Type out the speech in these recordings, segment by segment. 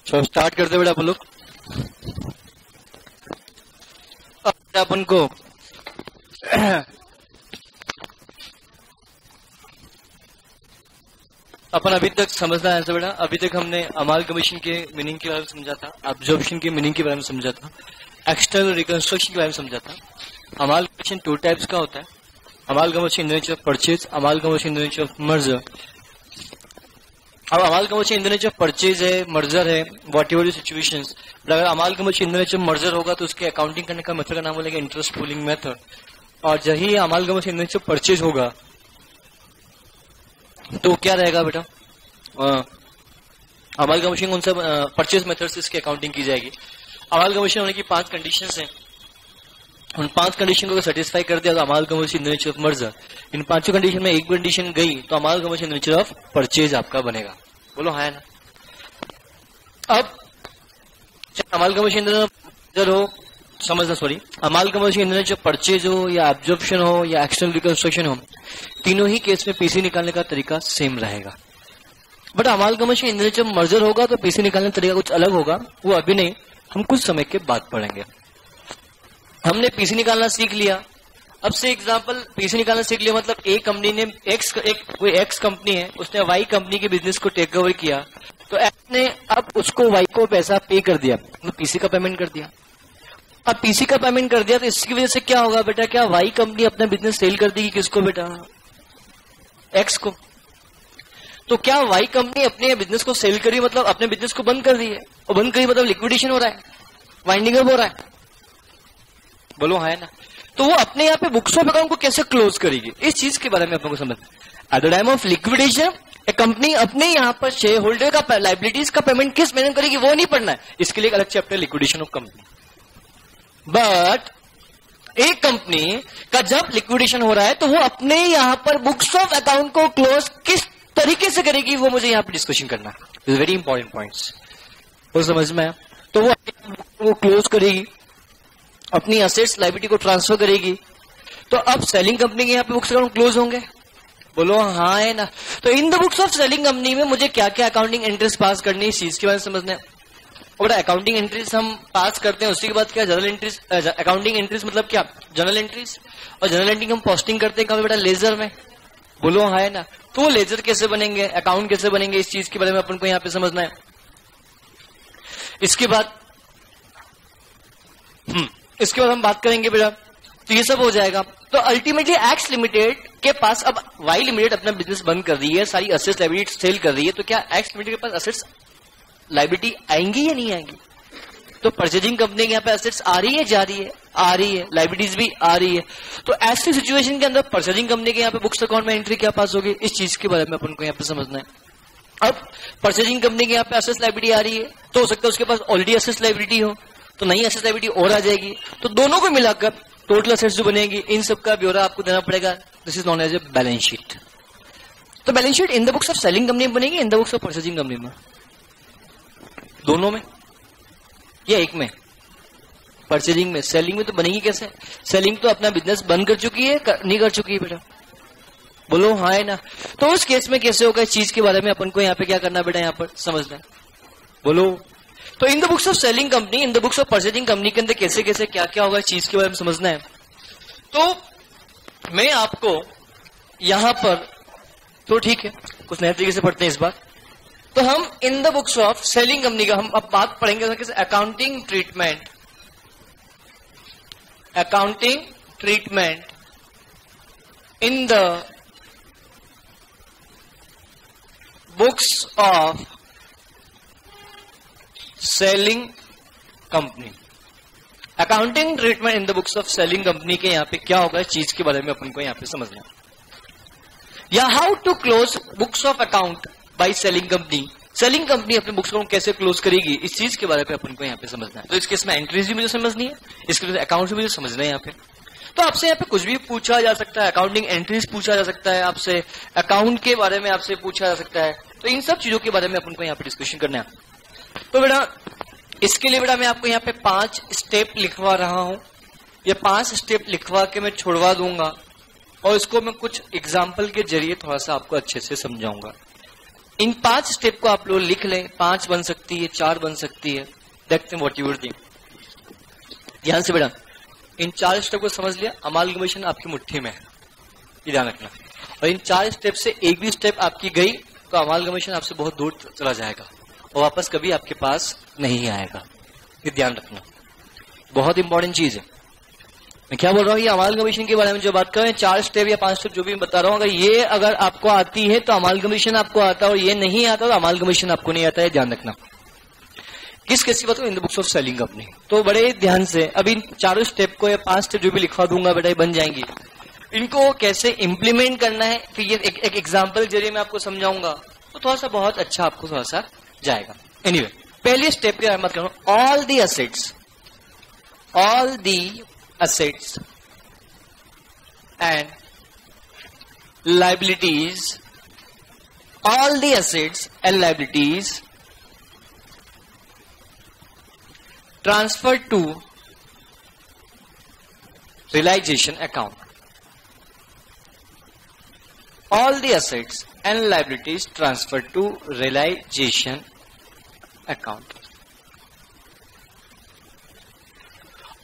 तो स्टार्ट करते बेटा अपन लोग। अपन को अपन अभी तक समझना है बेटा। अभी तक हमने अमालगमेशन के मीनिंग के बारे में समझा था, एब्जॉर्प्शन के मीनिंग के बारे में समझा था, एक्सटर्नल रिकंस्ट्रक्शन के बारे में समझा था। अमालगमेशन 2 टाइप्स का होता है, amalgamation in the nature of purchase, amalgamation in the nature of merger. अब amalgamation in the nature of purchase है, मर्जर है, वॉट एवर सिचुएशंस। अगर amalgamation in the nature of merger होगा तो उसके अकाउंटिंग करने का मेथड का नाम बोलेगा इंटरेस्ट पूलिंग मेथड। और जही amalgamation in the nature of purchase होगा तो क्या रहेगा बेटा, अमालगमेशन कौन सा परचेज मेथड से इसकी अकाउंटिंग की जाएगी। अमालगमेशन होने की 5 कंडीशंस हैं, उन 5 कंडीशन को सेटिस्फाई कर दिया तो amalgamation in the nature of merger. In 5 condition में एक कंडीशन गई तो amalgamation in the nature of purchase आपका बनेगा। बोलो हाँ ना। अब अमालगमेशन इन द नेचर हो समझना, sorry, amalgamation in the nature of purchase हो या एब्जॉर्प्शन हो या एक्सटर्नल रिकंस्ट्रक्शन हो, तीनों ही केस में पीसी निकालने का तरीका सेम रहेगा। But amalgamation in the nature of merger होगा तो पीसी निकालने का तरीका कुछ अलग होगा, वो अभी नहीं, हम कुछ समय के बाद पढ़ेंगे। हमने पीसी निकालना सीख लिया। अब से एग्जांपल पीसी निकालना सीख लिया मतलब एक कंपनी ने कोई एक्स कंपनी है, उसने वाई कंपनी के बिजनेस को टेक ओवर किया, तो एक्स ने अब उसको वाई को पैसा पे कर दिया, तो पीसी का पेमेंट कर दिया। अब पीसी का पेमेंट कर दिया तो इसकी वजह से क्या होगा बेटा, क्या वाई कंपनी अपना बिजनेस सेल कर देगी किसको बेटा, एक्स को। तो क्या वाई कंपनी अपने बिजनेस को सेल करी मतलब अपने बिजनेस को बंद कर दी है, और बंद करी मतलब लिक्विडेशन हो रहा है, वाइंडिंग अप हो रहा है। बोलो हाँ ना। तो वो अपने यहाँ पे बुक्स ऑफ अकाउंट को कैसे क्लोज करेगी, इस चीज के बारे में अपन को समझना। At the time of liquidation एक कंपनी अपने यहाँ पर शेयर होल्डर का लाइबिलिटीज का पेमेंट किस मैनेज करेगी वो नहीं पढ़ना है, इसके लिए एक अलग chapter liquidation of company. But एक कंपनी का जब लिक्विडेशन हो रहा है तो वो अपने यहाँ पर बुक्स ऑफ अकाउंट को क्लोज किस तरीके से करेगी वो मुझे यहाँ पर डिस्कशन करना है। वेरी इंपॉर्टेंट पॉइंट्स वो समझ में है। तो वो क्लोज करेगी, अपनी असेट्स लायबिलिटी को ट्रांसफर करेगी। तो अब सेलिंग कंपनी के यहाँ पे बुक्स अकाउंट क्लोज होंगे। बोलो हाँ है ना। तो इन the books of selling company में मुझे क्या क्या अकाउंटिंग एंट्रीज पास करनी है इस चीज के बारे में समझना है। और अकाउंटिंग एंट्रीज हम पास करते हैं, उसके बाद क्या जनरल एंट्रीज, अकाउंटिंग एंट्रीज मतलब क्या जनरल एंट्रीज, और जनरल एंट्री हम पोस्टिंग करते हैं कहाँ बेटा, लेजर में। बोलो हाँ है ना। तो लेजर कैसे बनेंगे, अकाउंट कैसे बनेंगे, इस चीज के बारे में अपन को यहाँ पे समझना है। इसके बाद हम बात करेंगे बेटा, तो ये सब हो जाएगा। तो अल्टीमेटली एक्स लिमिटेड के पास अब वाई लिमिटेड अपना बिजनेस बंद कर रही है, सारी असेट्स लायबिलिटी सेल कर रही है, तो क्या एक्स लिमिटेड के पास असेट्स लायबिलिटी आएंगी या नहीं आएंगी। तो परचेजिंग कंपनी के यहाँ पे असेट्स आ रही है, जा रही है, आ रही है, लायबिलिटीज भी आ रही है। तो ऐसी सिचुएशन के अंदर परचेजिंग कंपनी के यहाँ पे बुक्स अकाउंट में एंट्री क्या पास होगी, इस चीज के बारे में अपन को यहाँ पे समझना है। अब परचेजिंग कंपनी के यहाँ पे असेट्स लायबिलिटी आ रही है, तो हो सकता है उसके पास ऑलरेडी असेट्स लायबिलिटी हो, तो नई असेट्स लायबिलिटी और आ जाएगी। तो दोनों को मिलाकर टोटल असेट्स जो बनेगी इन सब का ब्यौरा आपको देना पड़ेगा। This is known as a balance sheet. तो balance sheet in the books of selling company में बनेगी, in the books of purchasing company में, दोनों में या एक में। परचेजिंग में, सेलिंग में तो बनेगी कैसे, सेलिंग तो अपना बिजनेस बंद कर चुकी है, नहीं कर चुकी है बेटा। बोलो हाँ है ना। तो उस केस में कैसे होगा, इस चीज के बारे में अपन को यहाँ पे क्या करना बेटा, यहाँ पर समझना है। बोलो। तो इन the books of selling company, in the books of purchasing company के अंदर कैसे कैसे क्या क्या होगा इस चीज के बारे में समझना है। तो मैं आपको यहां पर, तो ठीक है कुछ नए तरीके से पढ़ते हैं इस बार। तो हम इन the books of selling company का हम अब बात पढ़ेंगे कैसे, accounting treatment, accounting treatment in the books of selling company. Accounting treatment in the books of selling company के यहाँ पे क्या होगा इस चीज के बारे में अपन को यहाँ पे समझना है। या how to close books of account by selling company, selling company अपने बुक्स को कैसे क्लोज करेगी इस चीज के बारे में अपन को यहाँ पे समझना है। तो इसके इसमें एंट्रीज भी मुझे समझनी है, इसके अकाउंट भी मुझे समझना है यहाँ पे। तो आपसे यहाँ पे कुछ भी पूछा जा सकता है, अकाउंटिंग एंट्रीज पूछा जा सकता है आपसे, अकाउंट के बारे में आपसे पूछा जा सकता है। तो इन सब चीजों के बारे में अपन को यहाँ पे डिस्कशन करना है। तो बेटा इसके लिए बेटा मैं आपको यहाँ पे 5 स्टेप लिखवा रहा हूं। ये 5 स्टेप लिखवा के मैं छोड़वा दूंगा और इसको मैं कुछ एग्जाम्पल के जरिए थोड़ा सा आपको अच्छे से समझाऊंगा। इन 5 स्टेप को आप लोग लिख लें, 5 बन सकती है, 4 बन सकती है, देखते हैं व्हाट यू वुड थिंक। ध्यान से बेटा, इन 4 स्टेप को समझ लिया, अमालगमेशन आपकी मुट्ठी में है, ये ध्यान रखना। और इन 4 स्टेप से एक भी स्टेप आपकी गई तो अमालगमेशन आपसे बहुत दूर चला जाएगा और वापस कभी आपके पास नहीं आएगा, ये ध्यान रखना, बहुत इंपॉर्टेंट चीज है। मैं क्या बोल रहा हूँ, ये अमालगमेशन के बारे में जो बात कर रहे हैं, 4 स्टेप या 5 स्टेप जो भी मैं बता रहा हूँ, अगर आपको आती है तो अमालगमेशन आपको आता है, और ये नहीं आता तो अमालगमेशन आपको नहीं आता है, ध्यान रखना। किस किस की बात इन the books of selling company, तो बड़े ध्यान से अब इन 4 स्टेप को या 5 स्टेप जो भी लिखवा दूंगा बेटा बन जाएंगी। इनको कैसे इंप्लीमेंट करना है फिर ये एक एग्जाम्पल जरिए मैं आपको समझाऊंगा, तो थोड़ा सा बहुत अच्छा आपको थोड़ा सा जाएगा। एनीवे, पहले स्टेप की बात करूँ, all the assets and liabilities, all the assets and liabilities transferred to realization account. All the assets and liabilities transferred to realization account.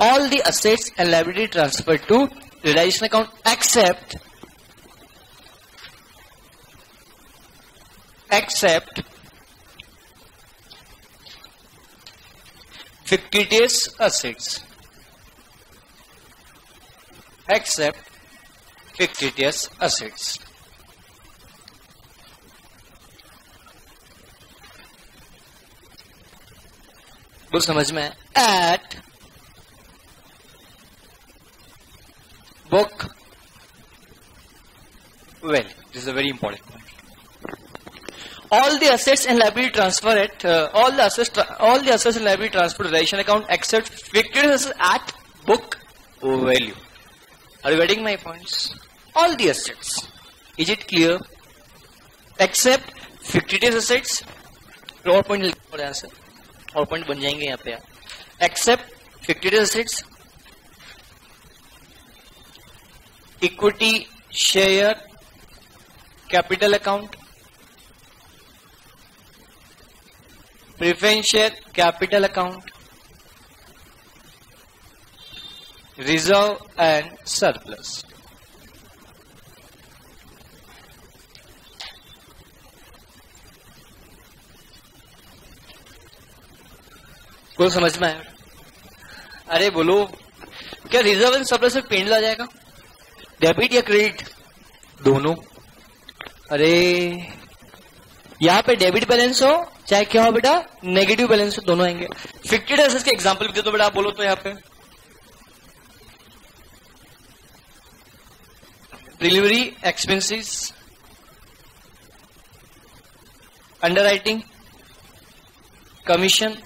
All the assets and liability transferred to realization account except fictitious assets. Except fictitious assets. बोल समझ में at book value. This is a very important point. All the assets and liability transfer at all the assets and liability transfer to realization account except fictitious assets at book value. Are you getting my points? All the assets. Is it clear? Except fictitious assets. और point लिखो यहाँ से, और point बन जाएंगे यहाँ पे। Except fictitious assets, equity share capital account, preference share capital account, reserve and surplus. कोई समझ में आया? अरे बोलो, क्या रिजर्व एंड सरप्लस में पेंड ला जाएगा? डेबिट या क्रेडिट? दोनों। अरे यहां पे डेबिट बैलेंस हो चाहे क्या हो बेटा, नेगेटिव बैलेंस हो, दोनों आएंगे। फिक्स्ड एसेट्स के एग्जांपल भी दे दो बेटा, आप बोलो तो यहां पे delivery expenses, underwriting, commission,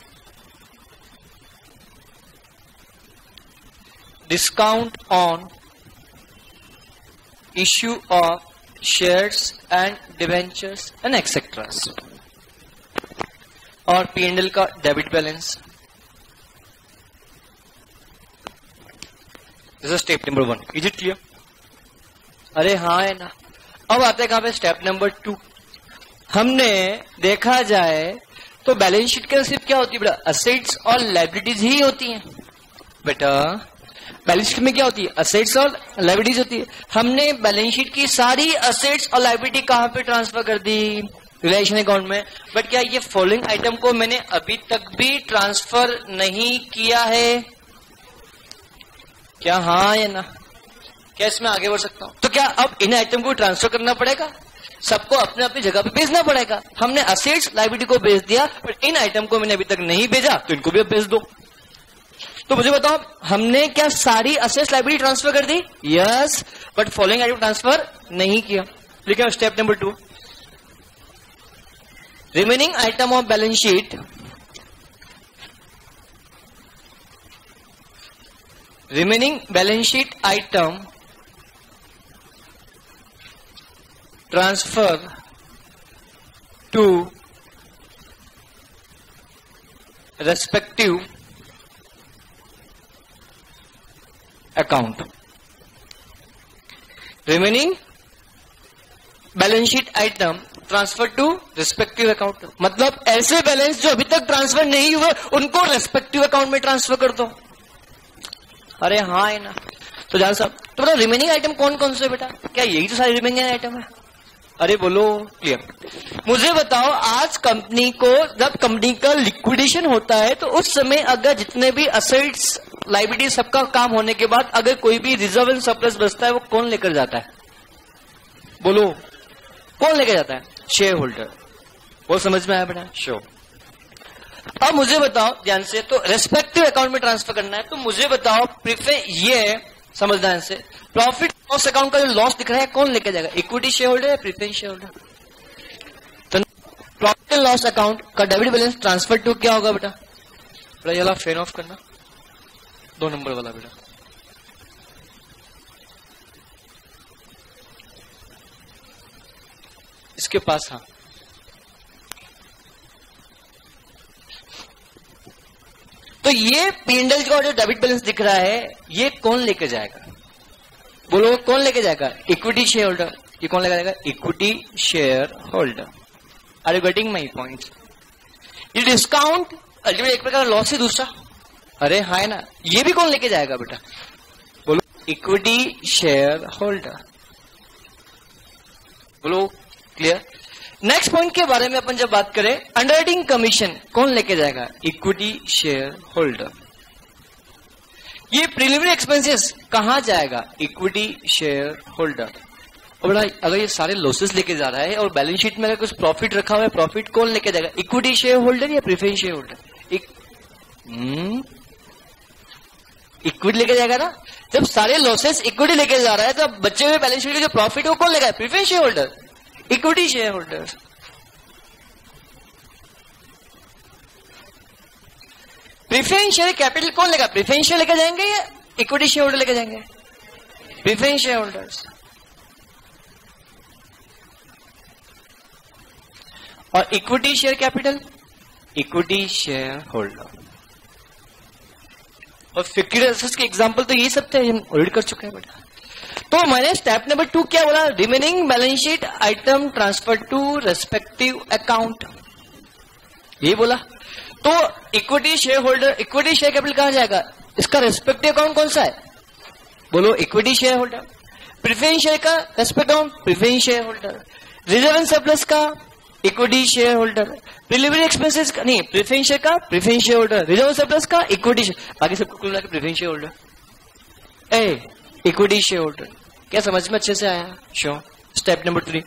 discount on issue of shares and debentures and etc. और P&L का debit balance. This is step number 1। Is it clear? अरे हाँ है ना। अब आते हैं कहां पे, स्टेप नंबर 2। हमने देखा जाए तो बैलेंस शीट के सिर्फ क्या होती है बेटा, असेट्स और लायबिलिटीज ही होती हैं बेटा। बैलेंस शीट में क्या होती है, असेट्स और लायबिलिटीज होती है। हमने बैलेंस शीट की सारी असेट्स और लायबिलिटी कहां पे ट्रांसफर कर दी, रिलेशन अकाउंट में। बट क्या ये फॉलोइंग आइटम को मैंने अभी तक भी ट्रांसफर नहीं किया है? क्या हाँ या ना? क्या इसमें आगे बढ़ सकता हूं? तो क्या अब इन आइटम को ट्रांसफर करना पड़ेगा, सबको अपने अपनी जगह पे भेजना पड़ेगा? हमने असेट्स लायबिलिटी को भेज दिया, बट इन आइटम को मैंने अभी तक नहीं भेजा, तो इनको भी अब भेज दो। तो मुझे बताओ, हमने क्या सारी असेट्स लायबिलिटी ट्रांसफर कर दी? Yes, but following item transfer नहीं किया। लिखा step number 2, remaining item of balance sheet, remaining balance sheet item transfer to respective account. Remaining balance sheet item transfer to respective account. मतलब ऐसे balance जो अभी तक ट्रांसफर नहीं हुए उनको रेस्पेक्टिव अकाउंट में ट्रांसफर कर दो। अरे हाँ है ना। तो जान साहब, तो बताओ रिमेनिंग आइटम कौन कौन से बेटा? क्या यही तो सारे रिमेनिंग आइटम है? अरे बोलो क्लियर। मुझे बताओ, आज कंपनी को जब कंपनी का लिक्विडेशन होता है तो उस समय अगर जितने भी असेट्स लायबिलिटी सबका काम होने के बाद अगर कोई भी रिजर्व एंड सरप्लस बचता है वो कौन लेकर जाता है? बोलो कौन लेकर जाता है? Share holder. वो समझ में आया बेटा? श्योर। अब मुझे बताओ ध्यान से, तो रेस्पेक्टिव अकाउंट में ट्रांसफर करना है, तो मुझे बताओ ये समझना है से, प्रॉफिट लॉस अकाउंट का जो लॉस दिख रहा है कौन लेके जाएगा? इक्विटी शेयर होल्डर या प्रीफरेंस शेयर होल्डर? तो प्रॉफिट एंड लॉस अकाउंट का डेबिट बैलेंस ट्रांसफर टू क्या होगा बेटा? बेटा ये फैन ऑफ करना 2 नंबर वाला बेटा। इसके पास हाँ, तो ये P&L का जो डेबिट बैलेंस दिख रहा है ये कौन लेके जाएगा? बोलो कौन लेके जाएगा? Equity share holder. ये कौन लेके जाएगा? Equity share holder. Are you getting my point? ये डिस्काउंट अल्टीमेट एक प्रकार लॉस है दूसरा। अरे हाँ है ना। ये भी कौन लेके जाएगा बेटा? बोलो इक्विटी शेयर होल्डर। बोलो क्लियर। नेक्स्ट पॉइंट के बारे में अपन जब बात करें, अंडरराइटिंग कमीशन कौन लेके जाएगा? Equity share holder. ये प्रिलिमिनरी एक्सपेंसेस कहां जाएगा? Equity share holder. और बड़ा अगर ये सारे लॉसेस लेके जा रहा है और बैलेंस शीट में अगर कुछ प्रॉफिट रखा हुआ है, प्रॉफिट कौन लेके जाएगा? इक्विटी शेयर होल्डर या प्रेफरेंस शेयर होल्डर? इक्विटी लेके जाएगा ना। जब सारे लॉसेस इक्विटी लेके जा रहा है तो बचे हुए बैलेंस शीट के जो प्रॉफिट वो कौन लेगा? Preference share holder, equity share holder. Preference share capital कौन लेगा? प्रेफरेंस शेयर लेके जाएंगे या इक्विटी शेयर होल्डर लेके जाएंगे? Preference share holders. और equity share capital, equity share holder. और फिक्स्ड एसेट्स के एग्जांपल तो यही सब थे, हम ऑलरेडी कर चुके हैं बेटा। तो मैंने स्टेप नंबर 2 क्या बोला? Remaining balance sheet item transfer to respective account, यही बोला। तो equity share holder, equity share capital कहां जाएगा? इसका रेस्पेक्टिव अकाउंट कौन सा है? बोलो equity share holder. Preference share का respective account preference share holder. Reserve and surplus का equity share holder. Preliminary expenses का नहीं, प्रेफरेंस शेयर का preference share holder. Reserve and surplus का इक्विटी शेयर। बाकी सबको कुल मिला के preference share holder, equity share holder. क्या समझ में अच्छे से आया? श्योर। Step number 3।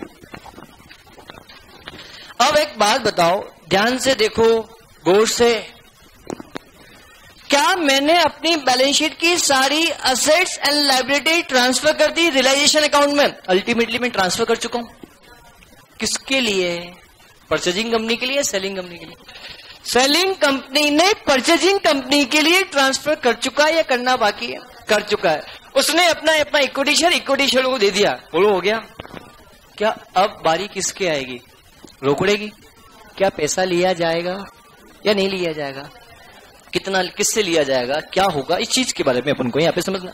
अब एक बात बताओ, ध्यान से देखो, गौर से। क्या मैंने अपनी बैलेंस शीट की सारी असेट्स एंड लायबिलिटी ट्रांसफर कर दी रियलाइजेशन अकाउंट में? अल्टीमेटली मैं ट्रांसफर कर चुका हूं। किसके लिए? परचेजिंग कंपनी के लिए, सेलिंग कंपनी के लिए? सेलिंग कंपनी ने परचेजिंग कंपनी के लिए ट्रांसफर कर चुका है या करना बाकी है? कर चुका है। उसने अपना इक्विटी शेयर को दे दिया। बोलो हो गया। क्या अब बारी किसके आएगी? रोकड़े की। क्या पैसा लिया जाएगा या नहीं लिया जाएगा? कितना, किससे लिया जाएगा, क्या होगा, इस चीज के बारे में अपन को यहाँ पे समझना।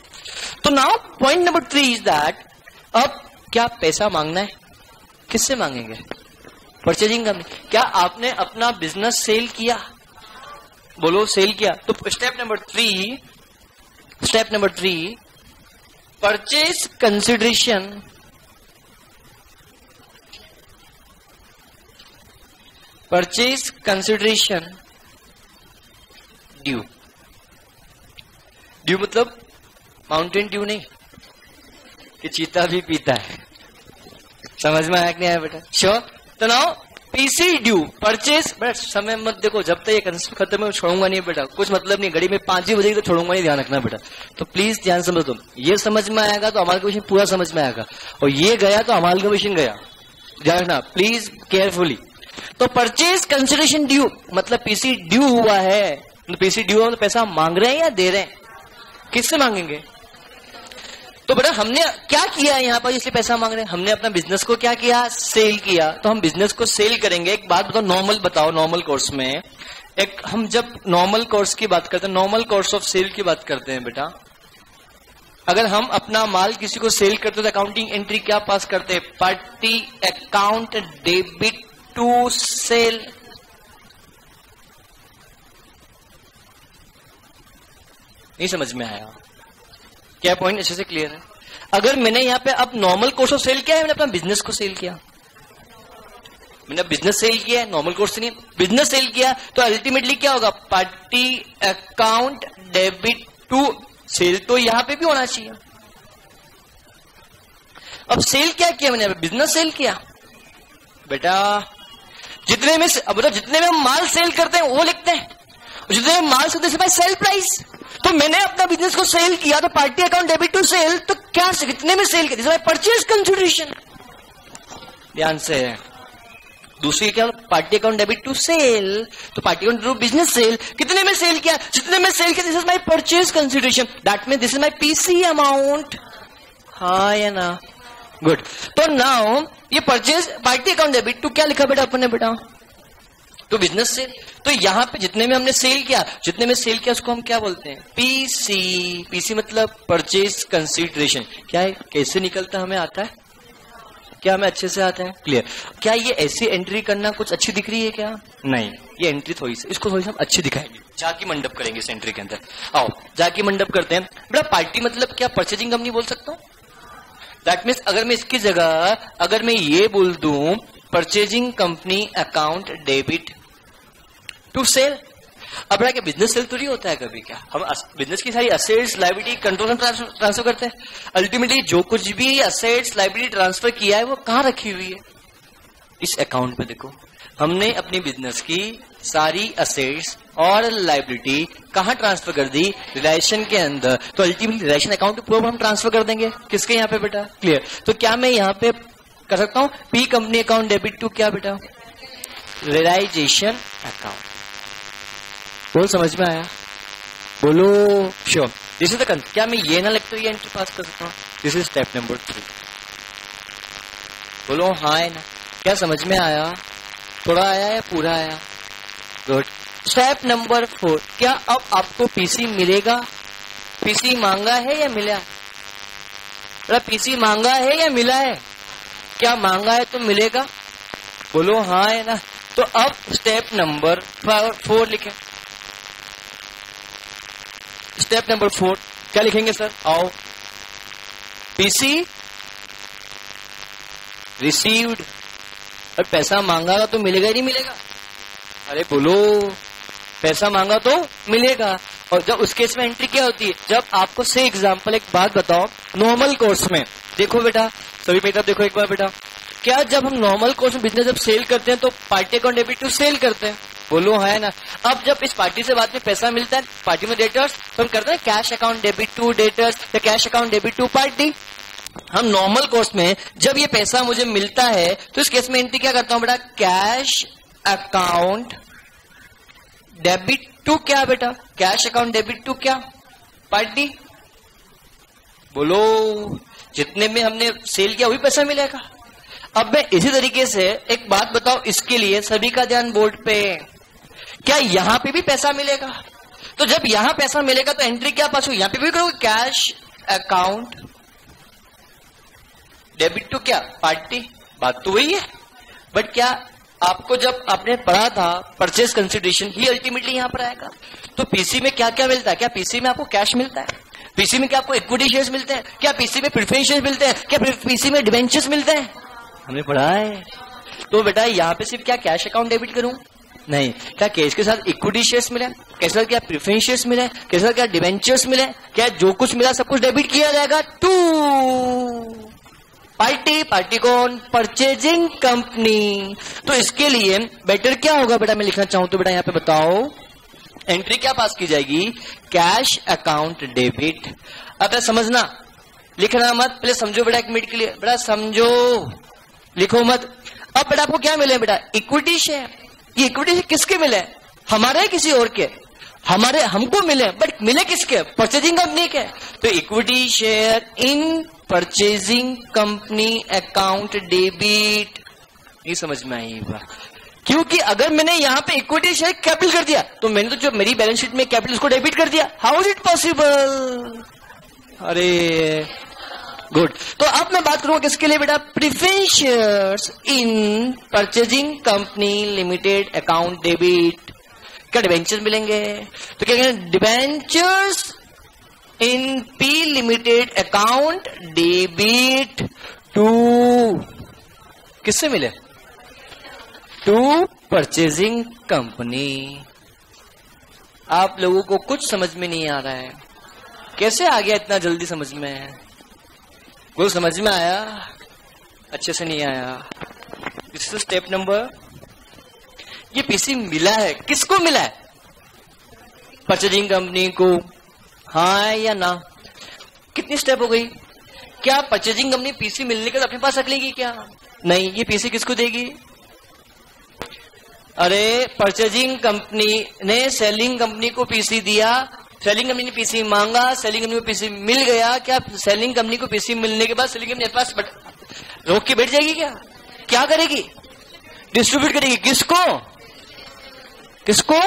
तो now point number 3 is that, अब क्या पैसा मांगना है? किससे मांगेंगे? Purchasing company. क्या आपने अपना बिजनेस सेल किया? बोलो सेल किया। तो step number 3 purchase consideration due. Due मतलब माउंटेन ड्यू नहीं कि चीता भी पीता है। समझ में आया कि नहीं आया बेटा? श्योर। तो नाउ पीसी ड्यू, परचेज। बेटा समय मत देखो, जब तक ये कंसेप्ट खत्म है छोड़ूंगा नहीं बेटा, कुछ मतलब नहीं। घड़ी में 5 ही बजेगी तो छोड़ूंगा नहीं, ध्यान रखना बेटा। तो प्लीज ध्यान समझ दो। ये समझ में आएगा तो अमालगमेशन पूरा समझ में आएगा, और ये गया तो अमालगमेशन गया। ध्यान रखना प्लीज केयरफुली। तो परचेज कंसिडरेशन ड्यू मतलब पीसी ड्यू हुआ है। तो पीसी ड्यू मतलब पैसा मांग रहे हैं या दे रहे हैं? किससे मांगेंगे? तो बेटा हमने क्या किया यहाँ पर, इसलिए पैसा मांग रहे हैं। हमने अपना बिजनेस को क्या किया? सेल किया। तो हम बिजनेस को सेल करेंगे। एक बात बताओ, नॉर्मल कोर्स में हम जब नॉर्मल कोर्स की बात करते हैं, नॉर्मल कोर्स ऑफ सेल की बात करते हैं बेटा, अगर हम अपना माल किसी को सेल करते तो अकाउंटिंग एंट्री क्या पास करते हैं? Party account debit to sale. नहीं समझ में आया क्या पॉइंट? अच्छे से क्लियर है? अगर मैंने यहां पे अब नॉर्मल कोर्स ऑफ सेल किया है, मैंने अपना बिजनेस को सेल किया, मैंने बिजनेस सेल किया है, नॉर्मल कोर्स नहीं, बिजनेस सेल किया, तो अल्टीमेटली क्या होगा? Party account debit to sale तो यहां पे भी होना चाहिए। अब सेल क्या किया मैंने? बिजनेस सेल किया बेटा। जितने में अब बताओ, जितने में हम माल सेल करते हैं वो लिखते हैं, जितने में माल सेल भाई सेल प्राइस। तो मैंने अपना बिजनेस को सेल किया तो party account debit to sale, तो क्या कितने में सेल किया? Purchase consideration. ध्यान से दूसरी क्या? Party account debit to sale, तो party account to business sale, कितने में सेल किया? जितने में सेल किया, this is my purchase consideration, that mean this is my PC amount. हाँ या ना? गुड। तो नाउ ये purchase party account debit to क्या लिखा बेटा अपन ने? बेटा तो बिजनेस सेल। तो यहां पे जितने में हमने सेल किया, जितने में सेल किया उसको हम क्या बोलते हैं? पीसी। पीसी मतलब परचेज कंसिडरेशन। क्या है? कैसे निकलता हमें आता है? क्या हमें अच्छे से आता है? क्लियर? क्या ये ऐसी एंट्री करना कुछ अच्छी दिख रही है क्या? नहीं, ये एंट्री थोड़ी सी, इसको थोड़ी सी हम अच्छी दिखाएंगे, जाकी मंडप करेंगे इस एंट्री के अंदर। आओ जाकी मंडप करते हैं। बेटा पार्टी मतलब क्या? परचेजिंग कंपनी बोल सकता हूं। दैट मीन्स अगर मैं इसकी जगह अगर मैं ये बोल दूं purchasing company account debit to sale. अब बेटा क्या बिजनेस सेल थोड़ी होता है कभी? क्या हम बिजनेस की सारी असेट्स लायबिलिटी कंट्रोल में ट्रांसफर करते हैं? अल्टीमेटली जो कुछ भी असेट्स लायबिलिटी ट्रांसफर किया है वो कहां रखी हुई है? इस अकाउंट पे। देखो हमने अपनी बिजनेस की सारी असेट्स और लायबिलिटी कहां ट्रांसफर कर दी? रिलेशन के अंदर। तो अल्टीमेटली रिलेशन अकाउंट के ऊपर हम ट्रांसफर कर देंगे। किसके यहाँ पे बेटा? क्लियर? तो क्या मैं यहाँ पे कर सकता हूं P company account debit to क्या बेटा? Realisation account. बोल समझ में आया? बोलो sure. This is the concept. क्या मैं ये ना लगता ये एंट्री पास कर सकता हूँ? This is step number 3। बोलो हाँ है ना? क्या समझ में आया? थोड़ा आया या पूरा आया? गुड। स्टेप नंबर 4, क्या अब आपको पीसी मिलेगा? पीसी मांगा है या मिला? पीसी मांगा है या मिला है? क्या मांगा है तो मिलेगा? बोलो हाँ है ना? तो अब स्टेप नंबर 4 लिखें। स्टेप नंबर 4 क्या लिखेंगे सर? आओ पीसी रिसीव्ड। और पैसा मांगा तो मिलेगा ही नहीं मिलेगा? अरे बोलो पैसा मांगा तो मिलेगा। और जब उस केस में एंट्री क्या होती है? जब आपको से एग्जांपल एक बात बताओ, नॉर्मल कोर्स में देखो बेटा, सभी बेटा देखो एक बार बेटा, क्या जब हम नॉर्मल कोर्स में बिजनेस जब सेल करते हैं तो party account debit to sale करते हैं? बोलो है ना? अब जब इस पार्टी से बाद में पैसा मिलता है, पार्टी में डेटर्स, तो हम करते हैं cash account debit to debtors या cash account debit to party. हम नॉर्मल कोर्स में जब ये पैसा मुझे मिलता है तो इस केस में एंट्री क्या करता हूं बेटा? कैश अकाउंट डेबिट टू क्या बेटा? कैश अकाउंट डेबिट टू क्या? पार्टी। बोलो जितने में हमने सेल किया वही पैसा मिलेगा। अब मैं इसी तरीके से एक बात बताओ, इसके लिए सभी का ध्यान बोर्ड पे, क्या यहां पे भी पैसा मिलेगा? तो जब यहां पैसा मिलेगा तो एंट्री क्या पास हुई? यहां पे भी करोगे कैश अकाउंट डेबिट टू क्या? पार्टी। बात तो वही है, बट क्या आपको जब आपने पढ़ा था परचेज कंसिडरेशन ही अल्टीमेटली यहां पर आएगा। तो पीसी में क्या क्या मिलता है? क्या पीसी में आपको कैश मिलता है? पीसी में क्या आपको इक्विटी शेयर्स मिलते हैं? क्या पीसी में प्रेफरेंस शेयर्स मिलते हैं? क्या पीसी में डिबेंचर्स मिलते हैं? हमने पढ़ा है। तो बेटा यहाँ पे सिर्फ क्या कैश अकाउंट डेबिट करूं? नहीं, क्या कैश के साथ इक्विटी शेयर्स मिले? कैसे क्या प्रेफरेंस शेयर्स मिले? कैसे क्या डिबेंचर्स मिले? क्या जो कुछ मिला सब कुछ डेबिट किया जाएगा टू पार्टी। पार्टी कौन? Purchasing company. तो इसके लिए बेटर क्या होगा बेटा? मैं लिखना चाहूं तो बेटा यहाँ पे बताओ एंट्री क्या पास की जाएगी? Cash account debit. अब समझना, लिखना मत, पहले समझो बेटा एक मिनट के लिए। बेटा समझो, लिखो मत। अब बेटा आपको क्या मिले बेटा? Equity share. ये इक्विटी शेयर किसके मिले? हमारे किसी और के? हमारे, हमको मिले, बट मिले किसके? परचेजिंग कंपनी के। तो equity share in purchasing company account debit. ये समझ में आई बात? क्योंकि अगर मैंने यहां पे इक्विटी शेयर कैपिटल कर दिया तो मैंने तो जो मेरी बैलेंस शीट में कैपिटल उसको डेबिट कर दिया। How is it possible? अरे गुड। तो अब मैं बात करूंगा किसके लिए बेटा, preference shares in purchasing company limited account debit. क्या डिबेंचर्स मिलेंगे, तो क्या कहेंगे, debentures in P limited account debit to, किससे मिले, टू परचेजिंग कंपनी। आप लोगों को कुछ समझ में नहीं आ रहा है, कैसे आ गया इतना जल्दी समझ में, कुछ समझ में आया, अच्छे से नहीं आया। दिस इज स्टेप नंबर, ये पीसी मिला है, किसको मिला है, परचेजिंग कंपनी को, हाँ या ना। कितनी स्टेप हो गई, क्या परचेजिंग कंपनी पीसी मिलने के बाद अपने पास रख लेगी क्या, नहीं, ये पीसी किसको देगी, अरे परचेजिंग कंपनी ने सेलिंग कंपनी को पीसी दिया, सेलिंग कंपनी ने पीसी मांगा, सेलिंग कंपनी को पीसी मिल गया, क्या सेलिंग कंपनी को पीसी मिलने के बाद सेलिंग कंपनी के पास रोक के बैठ जाएगी क्या, क्या करेगी, डिस्ट्रीब्यूट करेगी, किसको, किसको,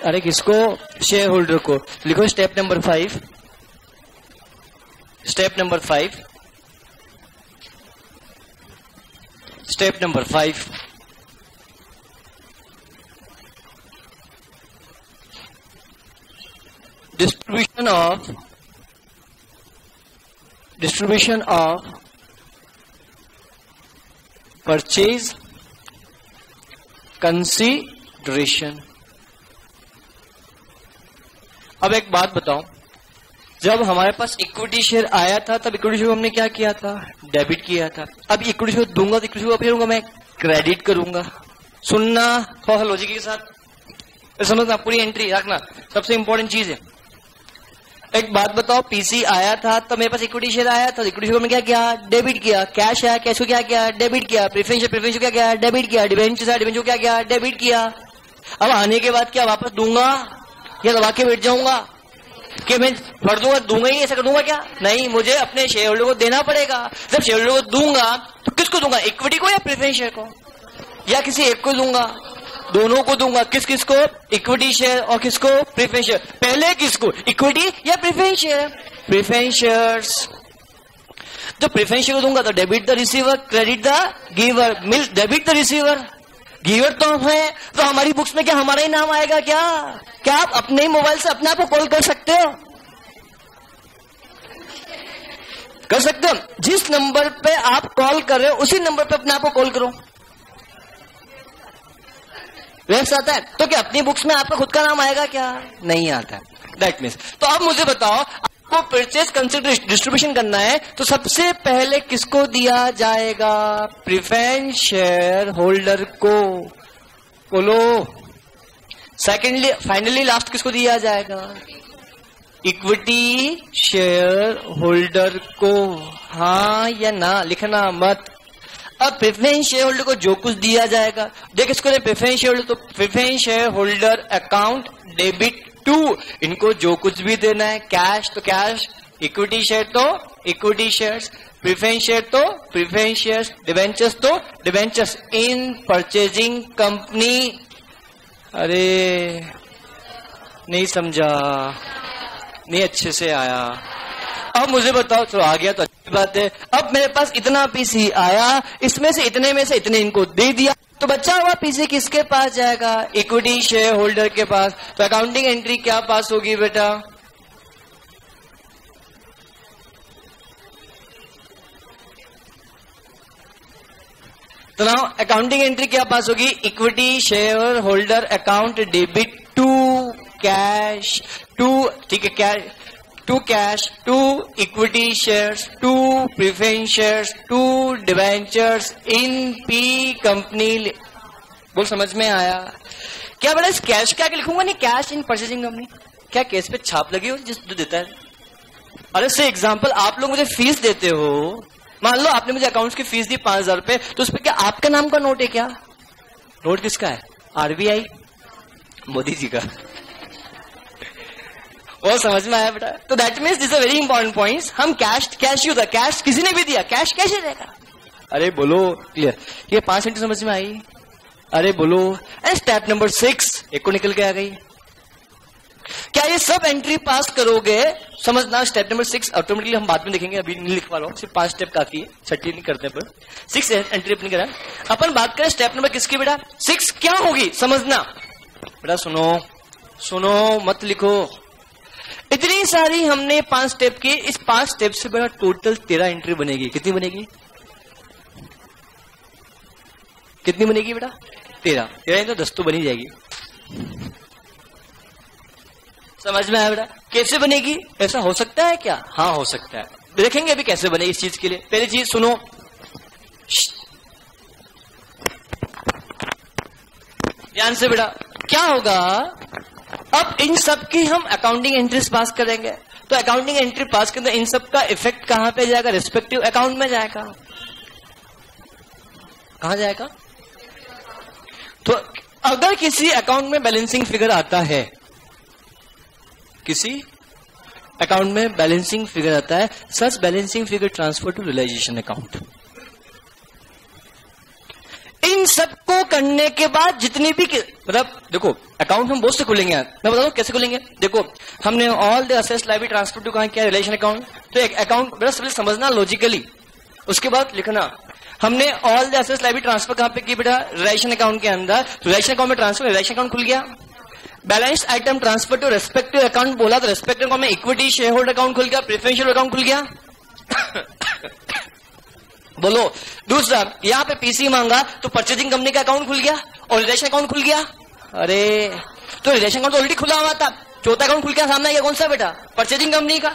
अरे किसको, शेयर होल्डर को। लिखो step number 5, step number 5, step number 5, distribution of purchase consideration। अब एक बात बताओ, जब हमारे पास इक्विटी शेयर आया था तब इक्विटी शेयर को हमने क्या किया था, डेबिट किया था। अब इक्विटी शेयर दूंगा तो इक्विटी शेयर को फिर मैं क्रेडिट करूंगा। सुनना थोड़ा लॉजिक के साथ समझना, पूरी एंट्री रखना, सबसे इंपॉर्टेंट चीज है। एक बात बताओ, पीसी आया था तब मेरे पास इक्विटी शेयर आया था, इक्विटी शेयर में क्या किया, डेबिट किया, कैश आया, कैश को क्या किया, डेबिट किया, प्रेफरेंस को क्या किया, डेबिट किया, डिबेंचर आया, डिबेंचर को क्या किया, डेबिट किया। अब आने के बाद क्या वापस दूंगा या दबा के बैठ जाऊंगा कि मैं भर दूंगा ही, ऐसा कर दूंगा क्या, नहीं, मुझे अपने शेयर होल्डर को देना पड़ेगा। जब शेयर होल्डर को दूंगा तो किसको दूंगा, इक्विटी को या प्रेफरेंस शेयर को, या किसी एक को दूंगा, दोनों को दूंगा, किस किसको, इक्विटी शेयर और किसको, प्रेफरेंस शेयर। पहले किसको, इक्विटी या प्रेफरेंस शेयर, प्रेफरेंस शेयर्स। तो प्रेफरेंस शेयर को दूंगा तो debit the receiver, credit the giver, mill debit the receiver, giver तो हम है, तो हमारी बुक्स में क्या हमारा ही नाम आएगा क्या, क्या आप अपने ही मोबाइल से अपने आप को कॉल कर सकते हो, कर सकते हो, जिस नंबर पे आप कॉल कर रहे हो उसी नंबर पे अपने आप को कॉल करो, वैसा आता है। तो क्या अपनी बुक्स में आपका खुद का नाम आएगा क्या, नहीं आता है। दैट मीन्स, तो अब मुझे बताओ, आपको परचेज कंसिडरेशन डिस्ट्रीब्यूशन करना है तो सबसे पहले किसको दिया जाएगा, प्रेफरेंस शेयर होल्डर को, बोलो। सेकेंडली, फाइनली लास्ट किसको दिया जाएगा, इक्विटी शेयर होल्डर को, हाँ या ना, लिखना मत। अब प्रेफरेंस शेयर होल्डर को जो कुछ दिया जाएगा, देख इसको प्रेफरेंस शेयर होल्डर, तो preference share holder account debit to, इनको जो कुछ भी देना है, कैश तो कैश, इक्विटी शेयर तो इक्विटी शेयर्स, प्रेफरेंस शेयर तो प्रेफरेंस शेयर्स, डिबेंचर्स तो डिबेंचर्स इन परचेजिंग कंपनी। अरे नहीं समझा, नहीं अच्छे से आया। अब मुझे बताओ, चलो आ गया तो अच्छी बात है। अब मेरे पास इतना पीसी आया, इसमें से इतने में से इतने इनको दे दिया, तो बचा हुआ पीसी किसके पास जाएगा, इक्विटी शेयर होल्डर के पास। तो अकाउंटिंग एंट्री क्या पास होगी बेटा, तो नाउ अकाउंटिंग एंट्री क्या पास होगी, equity share holder account debit to cash, to, ठीक है, cash to cash, to equity shares, to preference shares, to debentures in P company. बोल समझ में आया क्या बेटा, इस कैश क्या लिखूंगा, नहीं कैश इन परचेजिंग कंपनी, क्या केस पे छाप लगी हो जिस जो देता है। अरे से एग्जांपल, आप लोग मुझे फीस देते हो, मान लो आपने मुझे अकाउंट्स की फीस दी 5,000 रुपए, तो उस पर क्या आपका नाम का नोट है क्या, नोट किसका है, आरबीआई, मोदी जी का। वो समझ में आया बेटा। तो that means this a very important point, हम कैश यूज, कैश किसी ने भी दिया, कैश कैसे रहेगा, अरे बोलो क्लियर, ये 5 मिनट समझ में आई, अरे बोलो। स्टेप नंबर 6 एक को निकल के आ गई, क्या ये सब एंट्री पास करोगे? समझना, स्टेप नंबर 6 ऑटोमेटिकली हम बाद में देखेंगे, अभी नहीं लिख पा रहा हूं, सिर्फ 5 स्टेप काफी है, 30 नहीं करते पर 6 एंट्री अपनी करें। अपन बात करें स्टेप नंबर किसकी बेटा? 6 क्या होगी समझना बेटा, सुनो मत लिखो। इतनी सारी हमने 5 स्टेप की, इस 5 स्टेप से बेटा टोटल 13 एंट्री बनेगी। कितनी बनेगी? कितनी बनेगी बेटा? 13 तो 10 तो बनी जाएगी। समझ में आया बेटा? कैसे बनेगी? ऐसा हो सकता है क्या? हाँ हो सकता है, देखेंगे अभी कैसे बनेगी इस चीज के लिए। पहली चीज सुनो, ध्यान से बेटा। क्या होगा, अब इन सब की हम अकाउंटिंग एंट्रीज पास करेंगे, तो अकाउंटिंग एंट्री पास करते इन सब का इफेक्ट कहां पे जाएगा? रिस्पेक्टिव अकाउंट में जाएगा। कहां जाएगा? तो अगर किसी अकाउंट में बैलेंसिंग फिगर आता है, किसी अकाउंट में बैलेंसिंग फिगर आता है, such balancing figure transfer to realisation account. इन सबको करने के बाद जितनी भी मतलब देखो अकाउंट हम बहुत से खुलेंगे यार, मैं बता दूं कैसे खुलेंगे। देखो हमने all the assets liability transfer to कहां किया? Realisation account. तो एक अकाउंट बड़ा सबसे समझना लॉजिकली, उसके बाद लिखना। हमने all the assets liability transfer कहां पे की बेटा? रिलेशन अकाउंट के अंदर। तो रिलेशन अकाउंट में ट्रांसफर, रिलेशन अकाउंट खुल गया। Balance item transfer to respective account बोला तो रेस्पेक्टिव अकाउंट में इक्विटी शेयर होल्डर अकाउंट खुल गया, प्रेफरेंशियल अकाउंट खुल गया। बोलो दूसरा, यहां पे पीसी मांगा तो परचेजिंग कंपनी का अकाउंट खुल गया और रिलेशन अकाउंट खुल गया। अरे तो रिलेशन अकाउंट तो ऑलरेडी खुला हुआ था, चौथा अकाउंट खुल गया सामने आएगा कौन सा बेटा? परचेजिंग कंपनी का।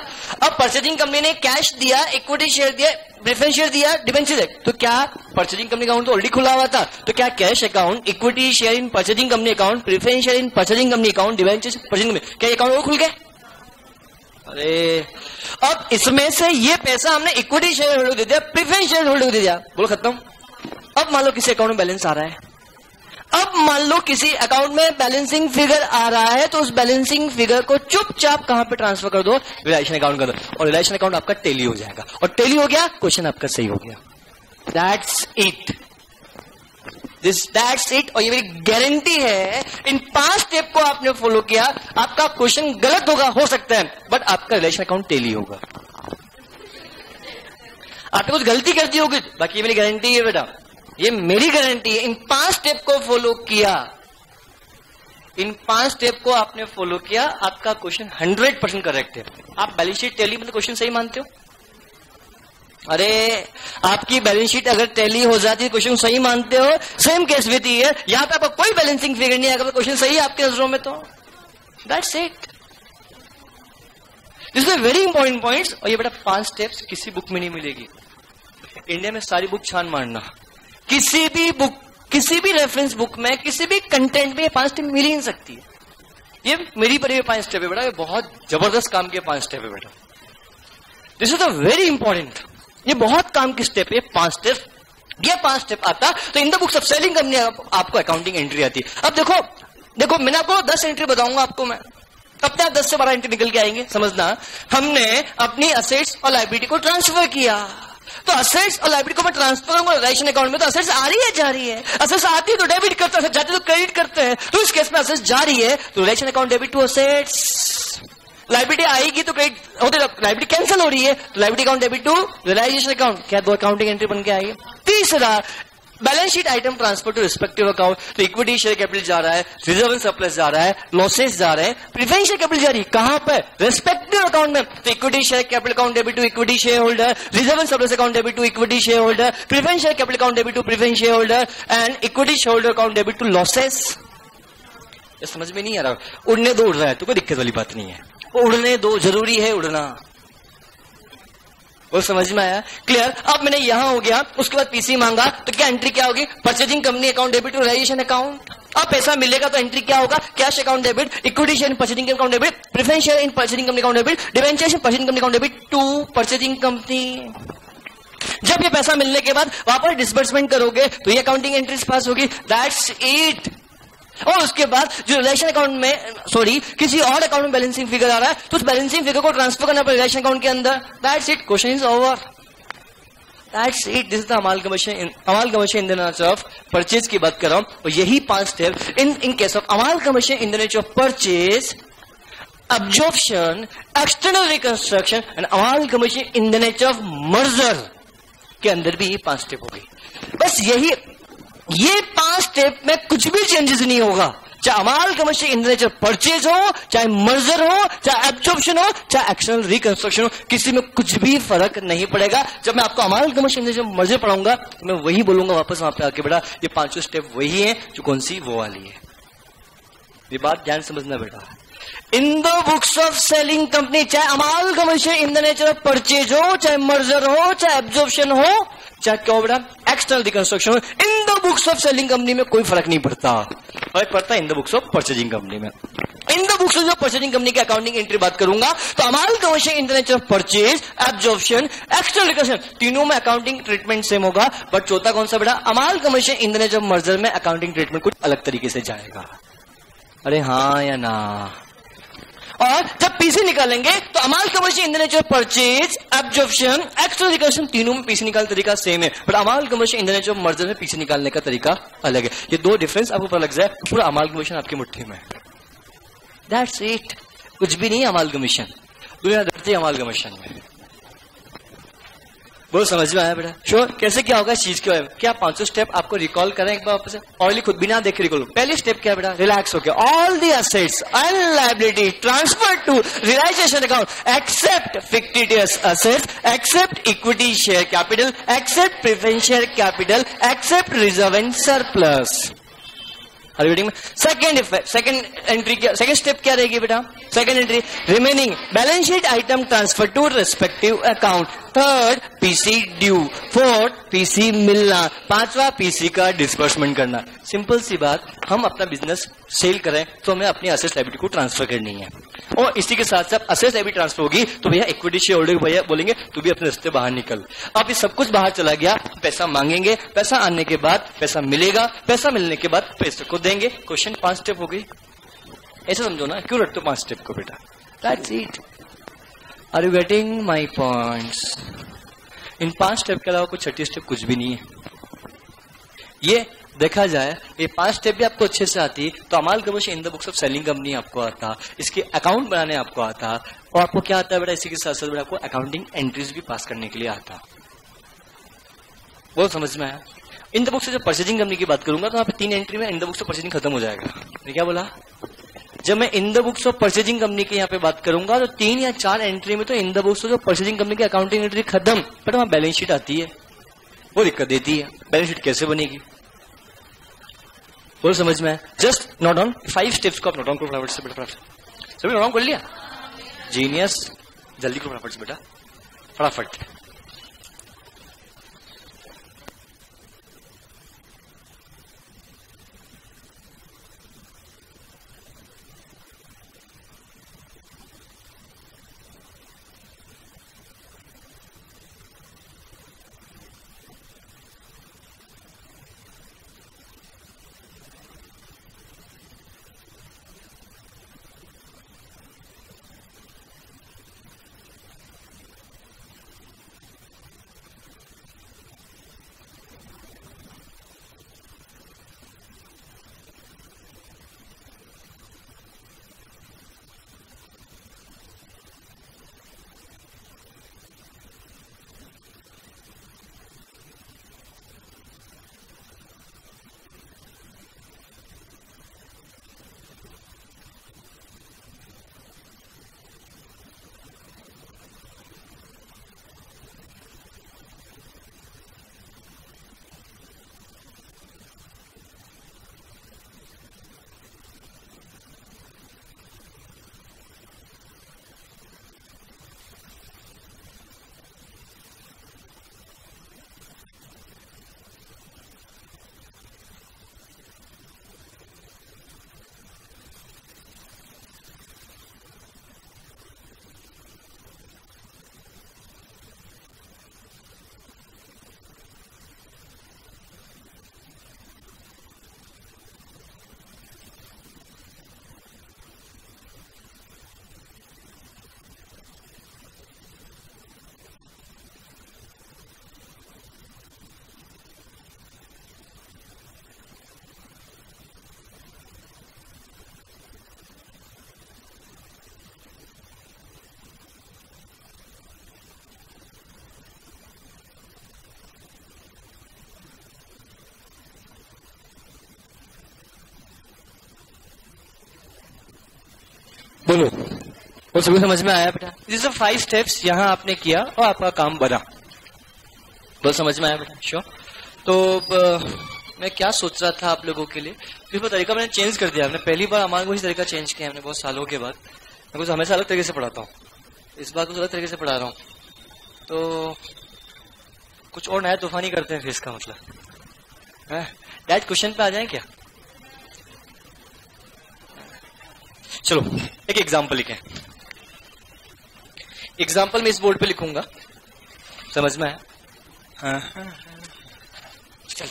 अब परचेजिंग कंपनी ने कैश दिया, इक्विटी शेयर दिया, प्रेफरेंस शेयर दिया, डिबेंचर। तो क्या परचेजिंग कंपनी अकाउंट तो ऑलरेडी खुला हुआ था, तो क्या cash account, equity share in purchasing company account, preference share in purchasing company account, debenture purchasing company, क्या अकाउंट और खुल गए? अरे अब इसमें से ये पैसा हमने इक्विटी शेयर होल्डर को दे दिया, प्रेफरेंस शेयर होल्डर को दे दिया, बोलो खत्म। अब मान लो किसी अकाउंट में बैलेंस आ रहा है, अब मान लो किसी अकाउंट में बैलेंसिंग फिगर आ रहा है, तो उस बैलेंसिंग फिगर को चुपचाप कहां पे ट्रांसफर कर दो? रिलेशन अकाउंट कर दो, और रिलेशन अकाउंट आपका टैली हो जाएगा। और टैली हो गया, क्वेश्चन आपका सही हो गया। That's it, that's it. और ये मेरी गारंटी है, इन 5 स्टेप को आपने फॉलो किया, आपका क्वेश्चन गलत होगा, हो सकता है, बट आपका रिलेशन अकाउंट टैली होगा। आपने कुछ गलती कर दी होगी, बाकी मेरी गारंटी है बेटा, ये मेरी गारंटी है। इन 5 स्टेप को फॉलो किया, इन 5 स्टेप को आपने फॉलो किया, आपका क्वेश्चन 100% करेक्ट है। आप बैलेंस शीट टैली मतलब क्वेश्चन सही मानते हो? अरे आपकी बैलेंस शीट अगर टैली हो जाती है, क्वेश्चन सही मानते हो? सेम केस विथ है, यहां पे आपको कोई बैलेंसिंग फिगर नहीं आएगा, क्वेश्चन सही है आपके नजरों में, तो that's it. This is very important points. और ये बेटा 5 स्टेप्स किसी बुक में नहीं मिलेगी। इंडिया में सारी बुक छान मारना, किसी भी बुक, किसी भी रेफरेंस बुक में, किसी भी कंटेंट में 5 स्टेप मिल ही नहीं सकती है। ये मेरी पर 5 स्टेप है बेटा, ये बहुत जबरदस्त काम के 5 स्टेप है बेटा। This is a very important, ये बहुत काम की स्टेप है। 5 स्टेप, ये 5 स्टेप आता तो इन the books of selling company आपको अकाउंटिंग एंट्री आती। अब देखो मैंने आपको 10 एंट्री बताऊंगा आपको मैं, तब तक 10 से 12 एंट्री निकल के आएंगे। समझना, हमने अपनी असेट्स और लायबिलिटी को ट्रांसफर किया, तो असेट्स और लायबिलिटी को मैं ट्रांसफर करूंगा रिलेशन अकाउंट में, तो असेट्स आ रही है जा रही है, असेट्स आती है तो डेबिट करते हैं, जाती है तो क्रेडिट करते हैं। तो इस केस में असेट्स जा रही है तो relation account debit to assets, liability आएगी तो क्रेडिट होते, लायबिलिटी कैंसिल हो रही है तो liability account debit to realisation account. क्या 2 अकाउंटिंग एंट्री बन के आएगी। तीसरा, balance sheet item transfer to respective account, तो इक्विटी शेयर कैपिटल जा रहा है, रिजर्व एंड सरप्लस जा रहा है, लॉसेस जा रहे हैं, प्रेफरेंशियल कैपिटल जा रही है कहां पे? रिस्पेक्टिव अकाउंट में। तो equity share capital account debit to equity share holder, reserve and surplus account debit to equity share holder, preferential capital account debit to preference share holder, and equity share holder account debit to losses. समझ में नहीं आ रहा? उड़ने दो, उड़ रहा है तो कोई दिक्कत वाली बात नहीं है, उड़ने दो, जरूरी है उड़ना। वो समझ में आया? क्लियर? अब मैंने यहां हो गया, उसके बाद पीसी मांगा तो क्या एंट्री क्या होगी? Purchasing company account debit to realisation account. अब पैसा मिलेगा तो एंट्री क्या होगा? Cash account debit, equity share in purchasing account debit, preference share in purchasing company account debit, debenture in purchasing company account debit to purchasing company. जब ये पैसा मिलने के बाद वापस डिसबर्समेंट करोगे तो ये अकाउंटिंग एंट्रीज पास होगी। That's it. और उसके बाद जो रिलेशन अकाउंट में, सॉरी, किसी और अकाउंट में बैलेंसिंग फिगर आ रहा है तो उस बैलेंसिंग फिगर को ट्रांसफर करना पड़ेगा रिलेशन अकाउंट के अंदर। That's it, question is over. That's it, this is the amalgamation in the nature of purchase की बात कर रहा हूं। और यही 5 step in case of amalgamation in the nature of purchase absorption, external reconstruction and amalgamation in the nature of merger के अंदर भी ये 5 स्टेप हो गई। बस यही, ये 5 स्टेप में कुछ भी चेंजेस नहीं होगा, चाहे amalgamation in the nature purchase हो, चाहे मर्जर हो, चाहे एब्जॉर्प्शन हो, चाहे एक्सटर्नल रिकंस्ट्रक्शन हो, किसी में कुछ भी फर्क नहीं पड़ेगा। जब मैं आपको amalgamation in the nature merger पढ़ाऊंगा तो मैं वही बोलूंगा वापस वहां पे आके, बेटा ये 5 स्टेप वही है जो कौन सी वो वाली है। ये बात ध्यान समझना बेटा। In the books of selling company, चाहे amalgamation in the nature of purchase हो, चाहे मर्जर हो, चाहे एब्जॉर्प्शन हो, चाहे क्या हो बेटा एक्सटर्नल रिकंस्ट्रक्शन हो, in the books of selling company में कोई फर्क नहीं पड़ता। फर्क पड़ता है in the books of purchasing company में। In the books of purchasing company की अकाउंटिंग एंट्री बात करूंगा तो amalgamation in the nature of purchase, absorption, external reconstruction, तीनों में अकाउंटिंग ट्रीटमेंट सेम होगा, बट चौथा कौन सा बेटा amalgamation in the nature of merger में अकाउंटिंग ट्रीटमेंट कुछ अलग तरीके से जाएगा। अरे हाँ या ना। और जब पीसी निकालेंगे तो amalgamation in the nature of purchase, absorption, external reconstruction, तीनों में पीसी निकालने का तरीका सेम है, but amalgamation in the nature of merger में पीसी निकालने का तरीका अलग है। ये दो डिफरेंस आपको पता लग जाए, पूरा अमालगमेशन आपकी मुट्ठी में। दैट्स इट, कुछ भी नहीं है अमालगमेशन, दुनिया डरती है अमालगमेशन में। बहुत समझ में आया बेटा? श्योर? कैसे क्या होगा इस चीज के बारे में? क्या 5 स्टेप आपको रिकॉल करें एक बार वापस से? ऑयली खुद भी ना देख रिकॉल। पहले स्टेप क्या है बेटा? रिलैक्स हो गया। All the assets and liability transfer to realisation account except fictitious assets, except equity share capital, except preference share capital, except reserve and surplus. Second entry क्या, सेकंड स्टेप क्या रहेगी बेटा? Second entry remaining balance sheet item transfer to respective account. Third PC due. Fourth PC मिलना। पांचवा PC का disbursement करना। Simple सी बात, हम अपना बिजनेस सेल करें तो हमें अपनी असेट्स लायबिलिटी को ट्रांसफर करनी है, और इसी के साथ साथ असेट्स लायबिलिटी ट्रांसफर होगी तो भैया इक्विटी शेयर होल्डर भैया बोलेंगे तू भी अपने रास्ते बाहर निकल। अब ये सब कुछ बाहर चला गया, पैसा मांगेंगे, पैसा आने के बाद पैसा मिलेगा, पैसा मिलने के बाद पैसे को देंगे। क्वेश्चन 5 स्टेप हो गई। ऐसा समझो ना, क्यों रखते हो 5 स्टेप को बेटा? That's it. Are you getting my points? इन 5 स्टेप के अलावा कुछ 6 स्टेप कुछ भी नहीं है। ये देखा जाए ये 5 स्टेप भी आपको अच्छे से आती तो amalgamation in the books of selling company आपको आता, इसके अकाउंट बनाने आपको आता, और आपको क्या आता है बेटा? इसी के साथ साथ बेटा आपको अकाउंटिंग एंट्रीज भी पास करने के लिए आता। वो समझ में आया? इन द बुक्स से जब परचेजिंग कंपनी की बात करूंगा तो यहाँ पे 3 एंट्री में in the books of purchasing खत्म हो जाएगा। क्या बोला? जब मैं इन the books of purchasing company के यहाँ पे बात करूंगा तो 3 या 4 एंट्री में तो इन the books of purchasing company की अकाउंटिंग एंट्री खत्म, बट वहां बैलेंस शीट आती है, वो दिक्कत देती है। बैलेंस शीट कैसे बनेगी? वो समझ में है? जस्ट नोट डाउन 5 स्टेप्स को आप नोट डाउन करो फटाफट से बेटा। सभी नोट डाउन कर लिया? जीनियस, जल्दी करो फटाफट से बेटा, फटाफट। चलो, वो सभी समझ में आया बेटा? दिस आर 5 स्टेप्स, यहाँ आपने किया और आपका काम बना। बहुत समझ में आया बेटा? श्योर। तो मैं क्या सोच रहा था आप लोगों के लिए, फिर तरीका मैंने चेंज कर दिया। हमने पहली बार हमारे को इस तरीका चेंज किया हमने बहुत सालों के बाद। मैं कुछ हमेशा अलग तरीके से पढ़ाता हूँ, इस बार कुछ अलग तरीके से पढ़ा रहा हूँ, तो कुछ और नया तूफानी करते हैं फिर इसका मतलब है। डैड क्वेश्चन पे आ जाए क्या? चलो एक एग्जाम्पल लिखें। एग्जाम्पल में इस बोर्ड पे लिखूंगा, समझ में आया? हाँ। चल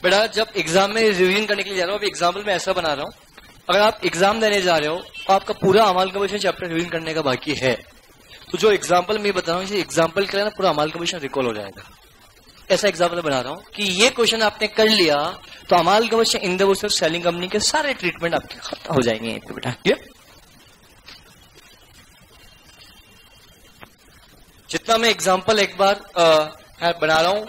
बेटा, जब एग्जाम में रिवीजन करने के लिए जा रहा हूं, अभी एग्जाम्पल में ऐसा बना रहा हूं, अगर आप एग्जाम देने जा रहे हो तो आपका पूरा अमाल कमीशन चैप्टर रिवीजन करने का बाकी है, तो जो एग्जाम्पल मैं बता रहा हूँ, एग्जाम्पल के लिए ना पूरा अमाल कमीशन रिकॉल हो जाएगा। ऐसा एग्जाम्पल बना रहा हूँ कि ये क्वेश्चन आपने कर लिया तो अमाल commission in the books of selling company के सारे ट्रीटमेंट आपके खत्म हो जाएंगे यहीं पे बेटा। क्लियर? जितना मैं एग्जाम्पल एक बार बना रहा हूँ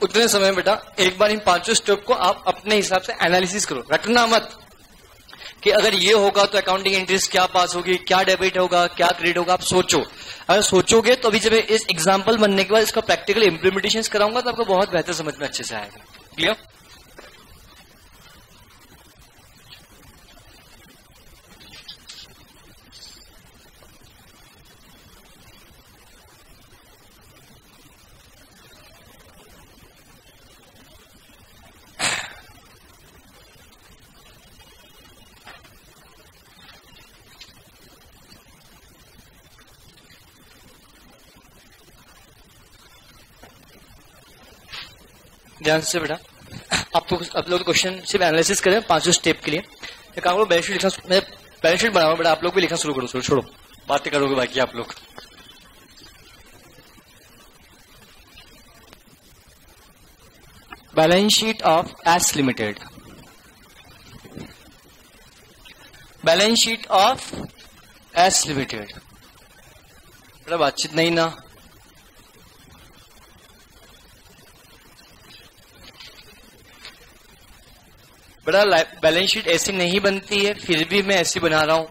उतने समय बेटा एक बार इन 5 स्टेप को आप अपने हिसाब से एनालिसिस करो। रटना मत कि अगर ये होगा तो अकाउंटिंग एंट्रीज क्या पास होगी, क्या डेबिट होगा, क्या क्रेडिट होगा। आप सोचो, अगर सोचोगे तो अभी जब इस एग्जाम्पल बनने के बाद इसका प्रैक्टिकल इंप्लीमेंटेशन कराऊंगा तो आपको बहुत बेहतर समझ में अच्छे से आएगा। क्लियर? ध्यान से बेटा, आप लोग क्वेश्चन सिर्फ एनालिसिस करें 5 स्टेप के लिए। एक काम करो, बैलेंस शीट लिखना, मैं बैलेंस शीट बनाऊंगा बेटा, आप लोग भी लिखना शुरू करो। छोड़ो बातें करोगे बाकी आप लोग। Balance sheet of S limited, balance sheet of S limited. बेटा बातचीत नहीं ना, बड़ा बैलेंस शीट ऐसी नहीं बनती है, फिर भी मैं ऐसी बना रहा हूं।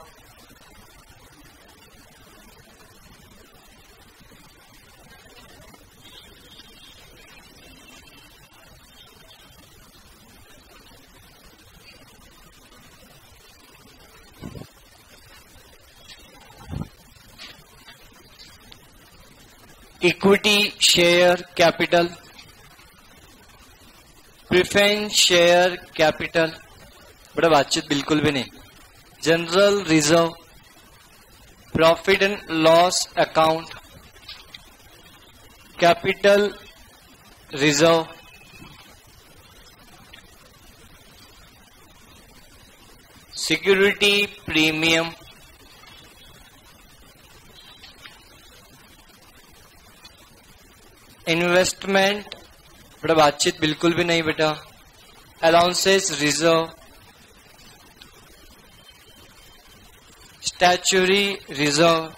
Equity share capital, preference share capital, बड़ा बातचीत बिल्कुल भी नहीं। General reserve, profit and loss account, capital reserve, security premium, investment, बड़ा बातचीत बिल्कुल भी नहीं बेटा। Allowances reserve, statutory reserve,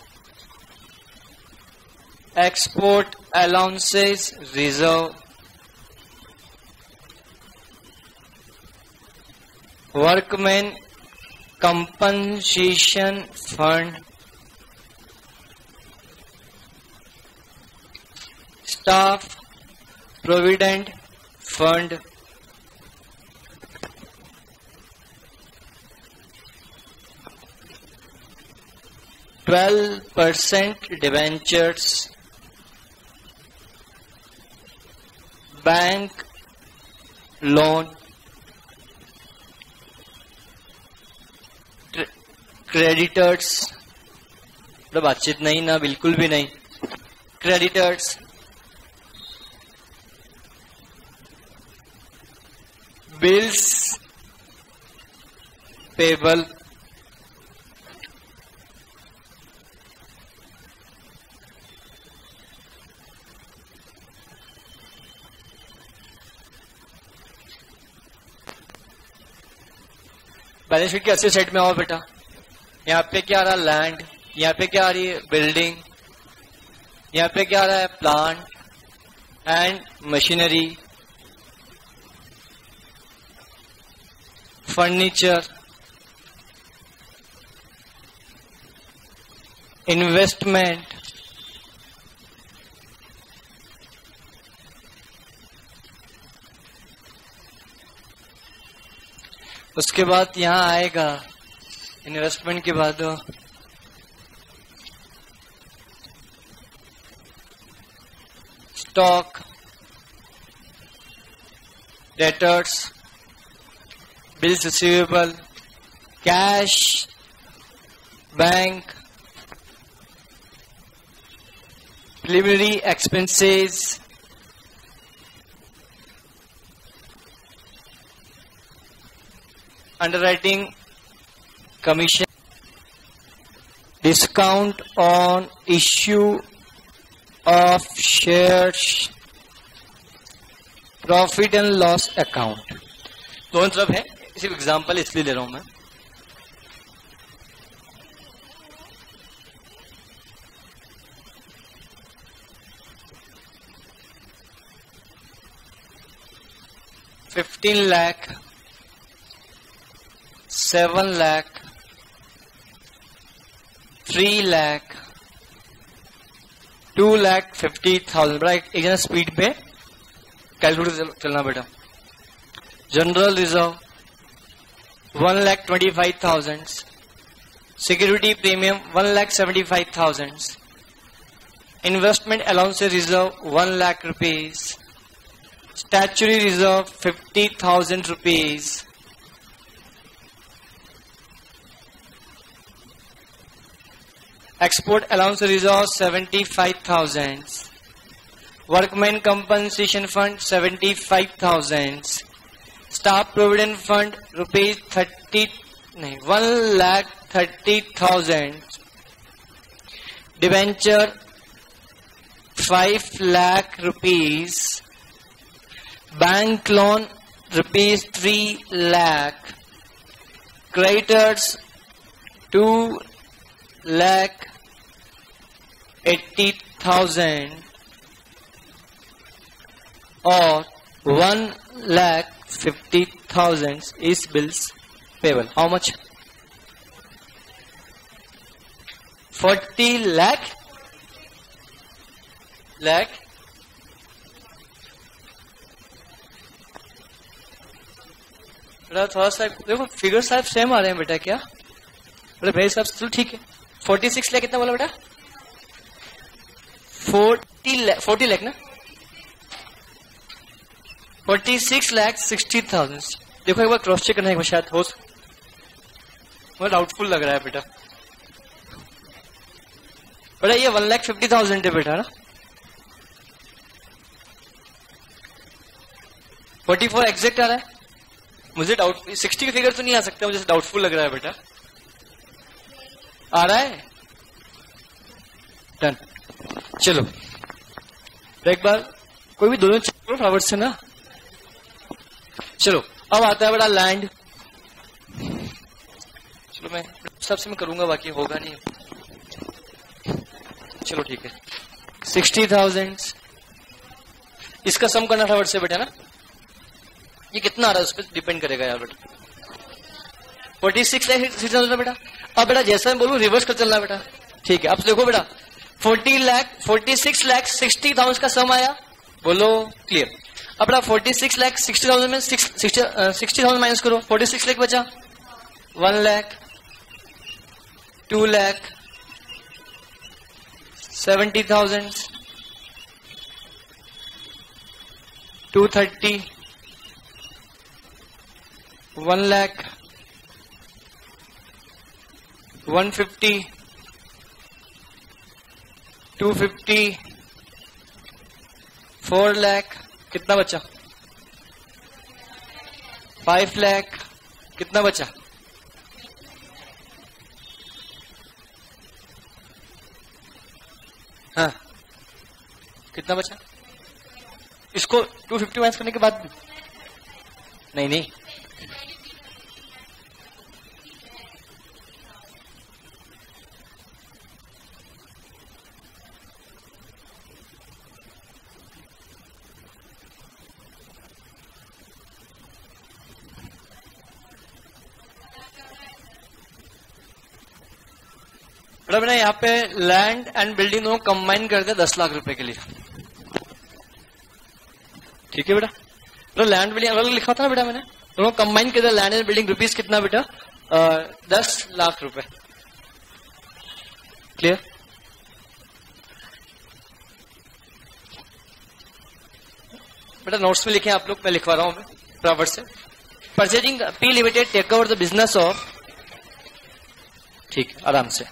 export allowances reserve, workman compensation fund, staff provident fund, %12 debentures, bank loan, creditors, तो बातचीत नहीं ना, बिल्कुल भी नहीं। Creditors, bills payable, balance sheet के अच्छे सेट में आओ बेटा। यहाँ पे क्या आ रहा है? लैंड। यहाँ पे क्या आ रही है? बिल्डिंग। यहाँ पे क्या आ रहा है? Plant. And machinery, furniture, investment, उसके बाद यहां आएगा इन्वेस्टमेंट के बाद stock, debtors, bills receivable, cash, bank, preliminary expenses, underwriting commission, discount on issue of shares, profit and loss account. दोनों तरफ है, सिर्फ एग्जांपल इसलिए ले रहा हूं मैं. $15 lakh, 7 lakh, 3 lakh, 2,50,000. बड़ा एक जना स्पीड पे कैलकुलेटर चलना बेटा. General reserve 1,25,000, security premium 1,75,000, investment allowance reserve 1 lakh rupees, statutory reserve 50,000 rupees, export allowance reserve 75,000, workman compensation fund 75,000, staff provident fund rupees 1,30,000, debenture 5 lakh rupees, bank loan rupees 3 lakh, creditors 2,80,000 और 1,50,000 is bills payable. How much? 40 lakh. बेटा थोड़ा सा देखो figure साहब same आ रहे हैं बेटा. क्या बेटा भाई साहब चलो ठीक है. 46 लाख कितना बोला बेटा? 40 लाख ना. 46,60,000. देखो एक बार क्रॉस चेक करना है, शायद हो मुझे डाउटफुल लग रहा है बेटा. बेटा ये 1,50,000 है बेटा ना. 44 एग्जैक्ट आ रहा है. मुझे डाउट 60 की फिगर तो नहीं आ सकता, मुझे डाउटफुल लग रहा है बेटा. आ रहा है. डन. चलो एक बार कोई भी दोनों चेक करो फ्लावर से ना. चलो अब आता है बड़ा लैंड. चलो मैं सबसे मैं करूंगा, बाकी होगा नहीं. चलो ठीक है. 60,000 इसका सम करना फ्लावर से बेटा ना. ये कितना आ रहा है उस पर डिपेंड करेगा यार बेटा. 46 लाख बेटा. अब बेटा जैसा मैं बोलूं रिवर्स कर चलना बेटा. ठीक है. अब देखो बेटा 46,60,000 का सम आया. बोलो क्लियर. अब बेटा 46,60,000 में 60,000 माइनस करो. 46 लाख बचा. 1 लाख, 2 लाख, 70,000, 230, 1 लाख, 150, 250, 4 लाख. कितना बचा? 5 लाख. कितना बचा? हाँ कितना बचा? इसको 250 माइनस करने के बाद नहीं बेटा मैंने यहाँ पे लैंड एंड बिल्डिंग दोनों कंबाइन कर दिया 10 लाख रुपए के लिए। ठीक है बेटा, तो लैंड बिल्डिंग अलग लिखा था ना बेटा, मैंने दोनों कंबाइन कर दिया। लैंड एंड बिल्डिंग रुपीज कितना बेटा? 10 लाख रुपए। क्लियर? बेटा नोट्स में लिखे आप लोग, मैं लिखवा रहा हूं बराबर से। Purchasing P limited take over the business of, ठीक आराम से।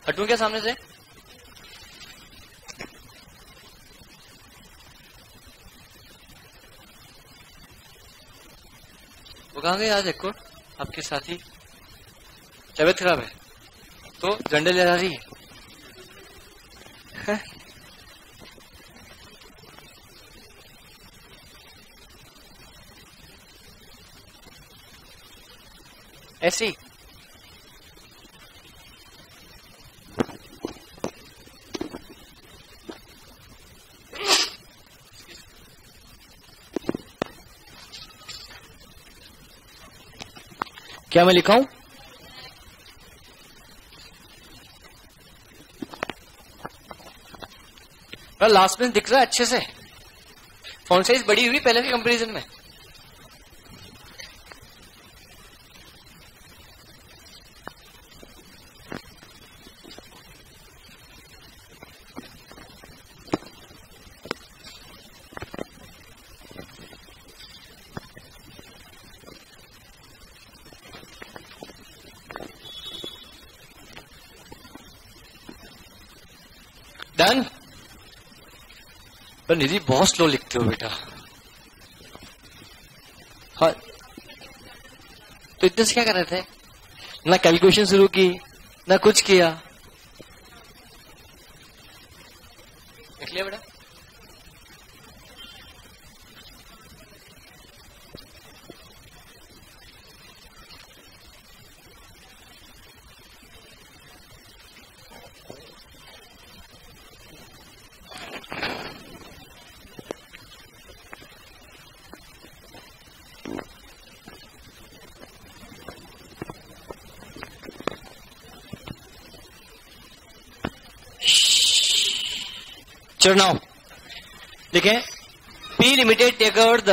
हटूं क्या सामने से? वो कहां गए आज एक और आपके साथी? तबियत खराब है तो झंडे ले जा रही है। ऐसे ही क्या मैं लिखा हूं? लास्ट में दिख रहा है अच्छे से, फॉन्ट साइज बड़ी हुई पहले के कंपैरिजन में। डन? पर निधि बहुत स्लो लिखते हो बेटा। हाँ तो इतने से क्या कर रहे थे? ना कैलकुलेशन शुरू की ना कुछ किया। देख लिया बेटा? चलो नाउ देखें, P limited take over the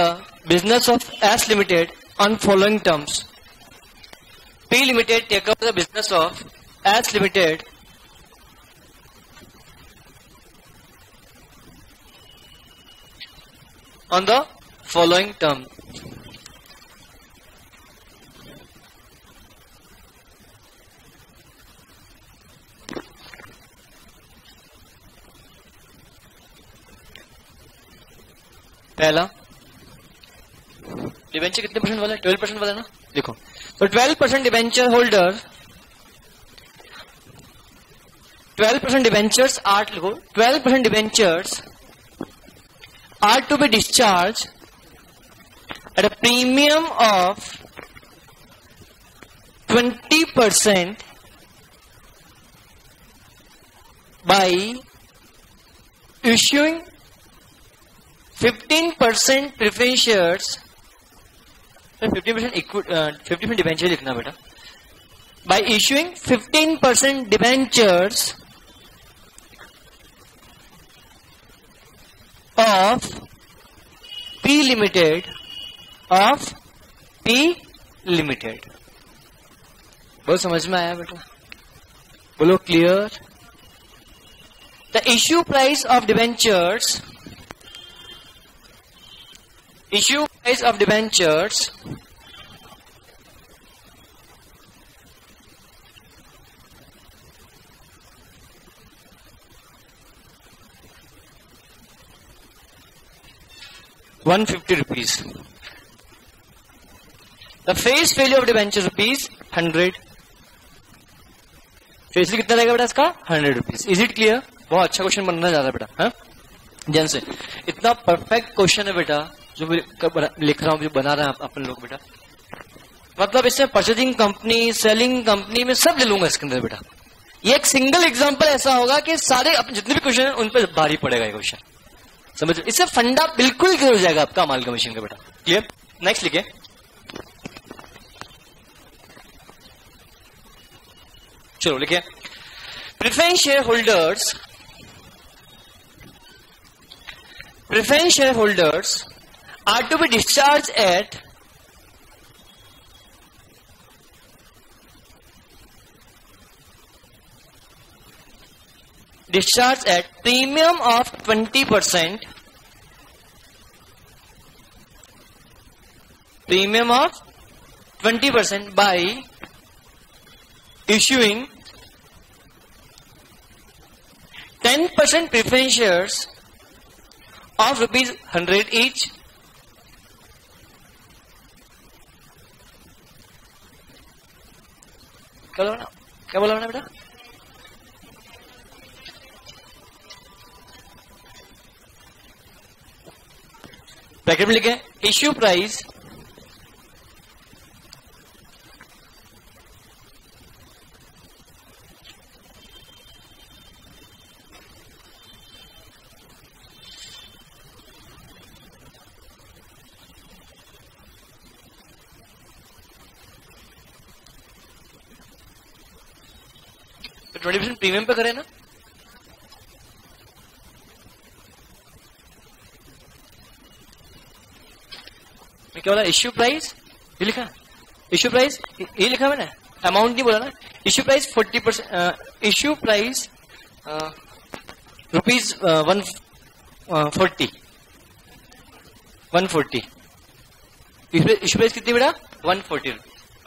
business of S limited on following terms. P limited take over the business of S limited on the following term. पहला डिबेंचर कितने परसेंट वाला है? 12% वाला है ना। देखो तो 12% डिबेंचर होल्डर, 12% डिबेंचर्स आर, लिखो 12% debentures are to be discharge at a premium of 20% by issuing 15% preference shares, 50% debenture लिखना बेटा, by issuing 15% debentures of P limited, of P limited. बहुत समझ में आया बेटा? बोलो clear? The issue price of debentures, issue price of debentures ₹150. The face value of debenture rupees 100. Face value कितना रहेगा बेटा इसका? 100 रुपीज। Is it clear? बहुत अच्छा क्वेश्चन बनना जा रहा है बेटा। हाँ जैन से इतना परफेक्ट क्वेश्चन है बेटा जो लिख रहा हूं, जो बना रहे हैं अपन लोग बेटा। मतलब इससे परचेजिंग कंपनी, सेलिंग कंपनी में सब ले लूंगा इसके अंदर बेटा। ये एक सिंगल एग्जांपल ऐसा होगा कि सारे जितने भी क्वेश्चन हैं उन पर भारी पड़ेगा ये क्वेश्चन। समझ, इससे फंडा बिल्कुल क्लियर हो जाएगा आपका अमालगमेशन का बेटा। क्लियर? नेक्स्ट लिखे, चलो लिखे, preference share holders are to be discharge at premium of 20%, by issuing 10% preference shares of ₹100 each. क्या बोला ना बेटा? ब्रैकेट में लिखे इश्यू प्राइस तो 20% प्रीमियम पे करें ना, क्या बोला? इश्यू प्राइस ये लिखा, इश्यू प्राइस ये लिखा मैंने, अमाउंट नहीं बोला ना। Issue price 40%, issue price ₹140, issue price कितनी बेटा? 140।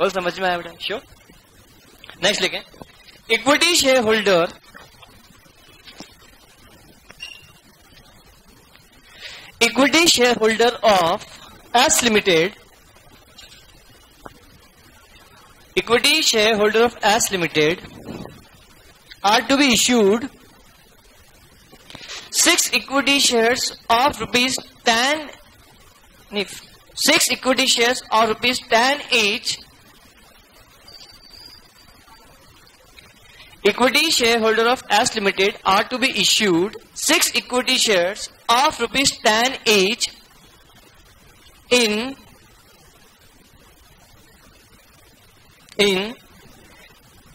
और समझ में आया बेटा? श्योर। नेक्स्ट लिखें, equity share holder of S Limited, equity shareholder of S Limited are to be issued 6 equity shares of ₹10, 6 equity shares of ₹10 each. Equity shareholder of S Limited are to be issued 6 equity shares of ₹10 each in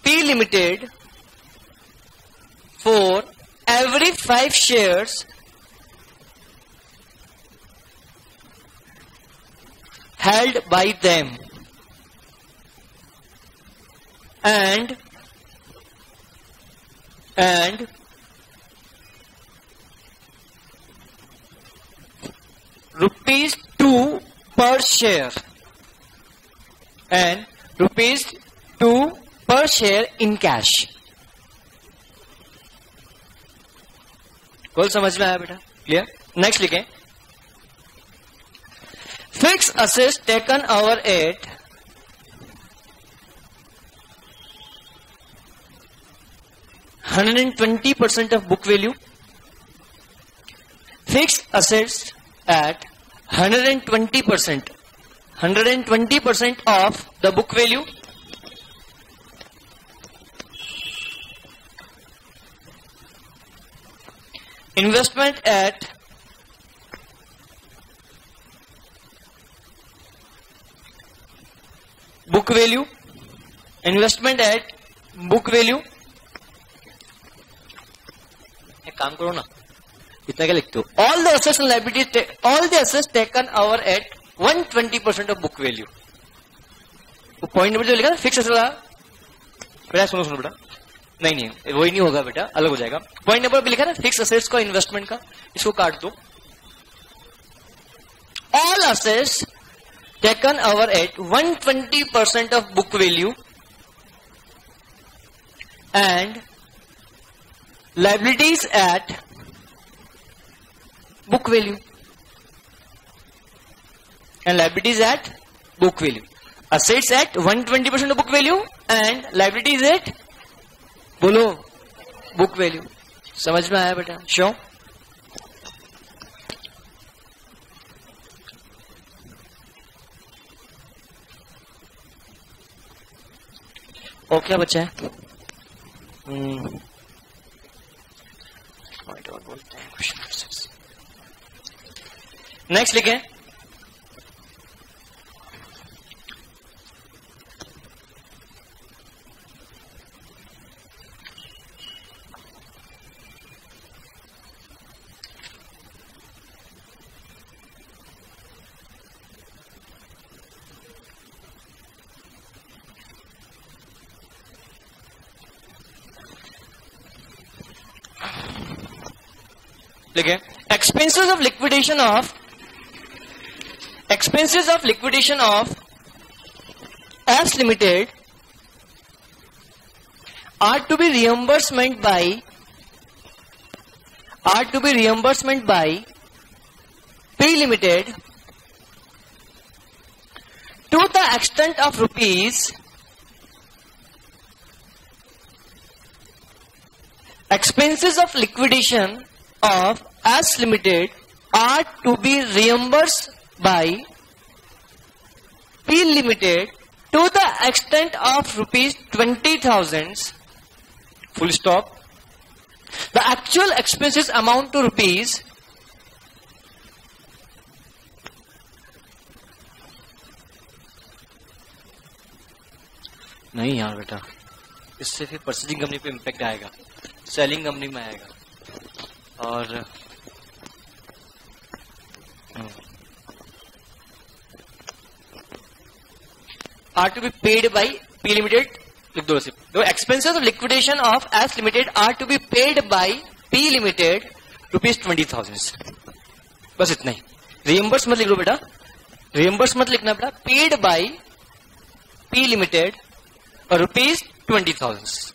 P Limited for every 5 shares held by them, and ₹2 per share, and ₹2 per share in cash. कॉल समझ में आया बेटा? Clear. Next लिखें, fix assets taken over at 120% of book value. Fixed assets at 120% of the book value. Investment at book value. Investment at book value. एक काम करो ना, इतना क्या लिखते हो? All the assets and liabilities, all the assets taken over at 120% of book value. वो point number जो लिखा फिक्स असेट बेटा, सुनो बेटा, नहीं वही नहीं होगा बेटा, अलग हो जाएगा। पॉइंट नंबर पे लिखा ना फिक्स असेट्स का, इन्वेस्टमेंट का, इसको काट दो। All assets taken over at 120% of book value and liabilities at book value, and liabilities at book value. Assets at 120% of book value and liabilities at, बोलो, book value. समझ में आया बेटा? शो और क्या बचा है? बोलते हैं क्वेश्चन। नेक्स्ट लिखें, लिखे expenses of liquidation of S limited are to be reimbursement by P Limited to the extent of rupees expenses of liquidation of S Limited are to be reimbursed by P Limited to the extent of rupees 20,000 full stop. The actual expenses amount to rupees नहीं यार बेटा, इससे फिर purchasing company पे impact आएगा, selling company में आएगा। और are to be paid by P limited, लिख दो सिर्फ, दो expenses of liquidation of S limited are to be paid by P limited ₹20,000, बस इतना ही। रिएम्बर्स मत लिख लो बेटा, रिएम्बर्स मत लिखना बेटा, पेड बाई पी लिमिटेड और ₹20,000।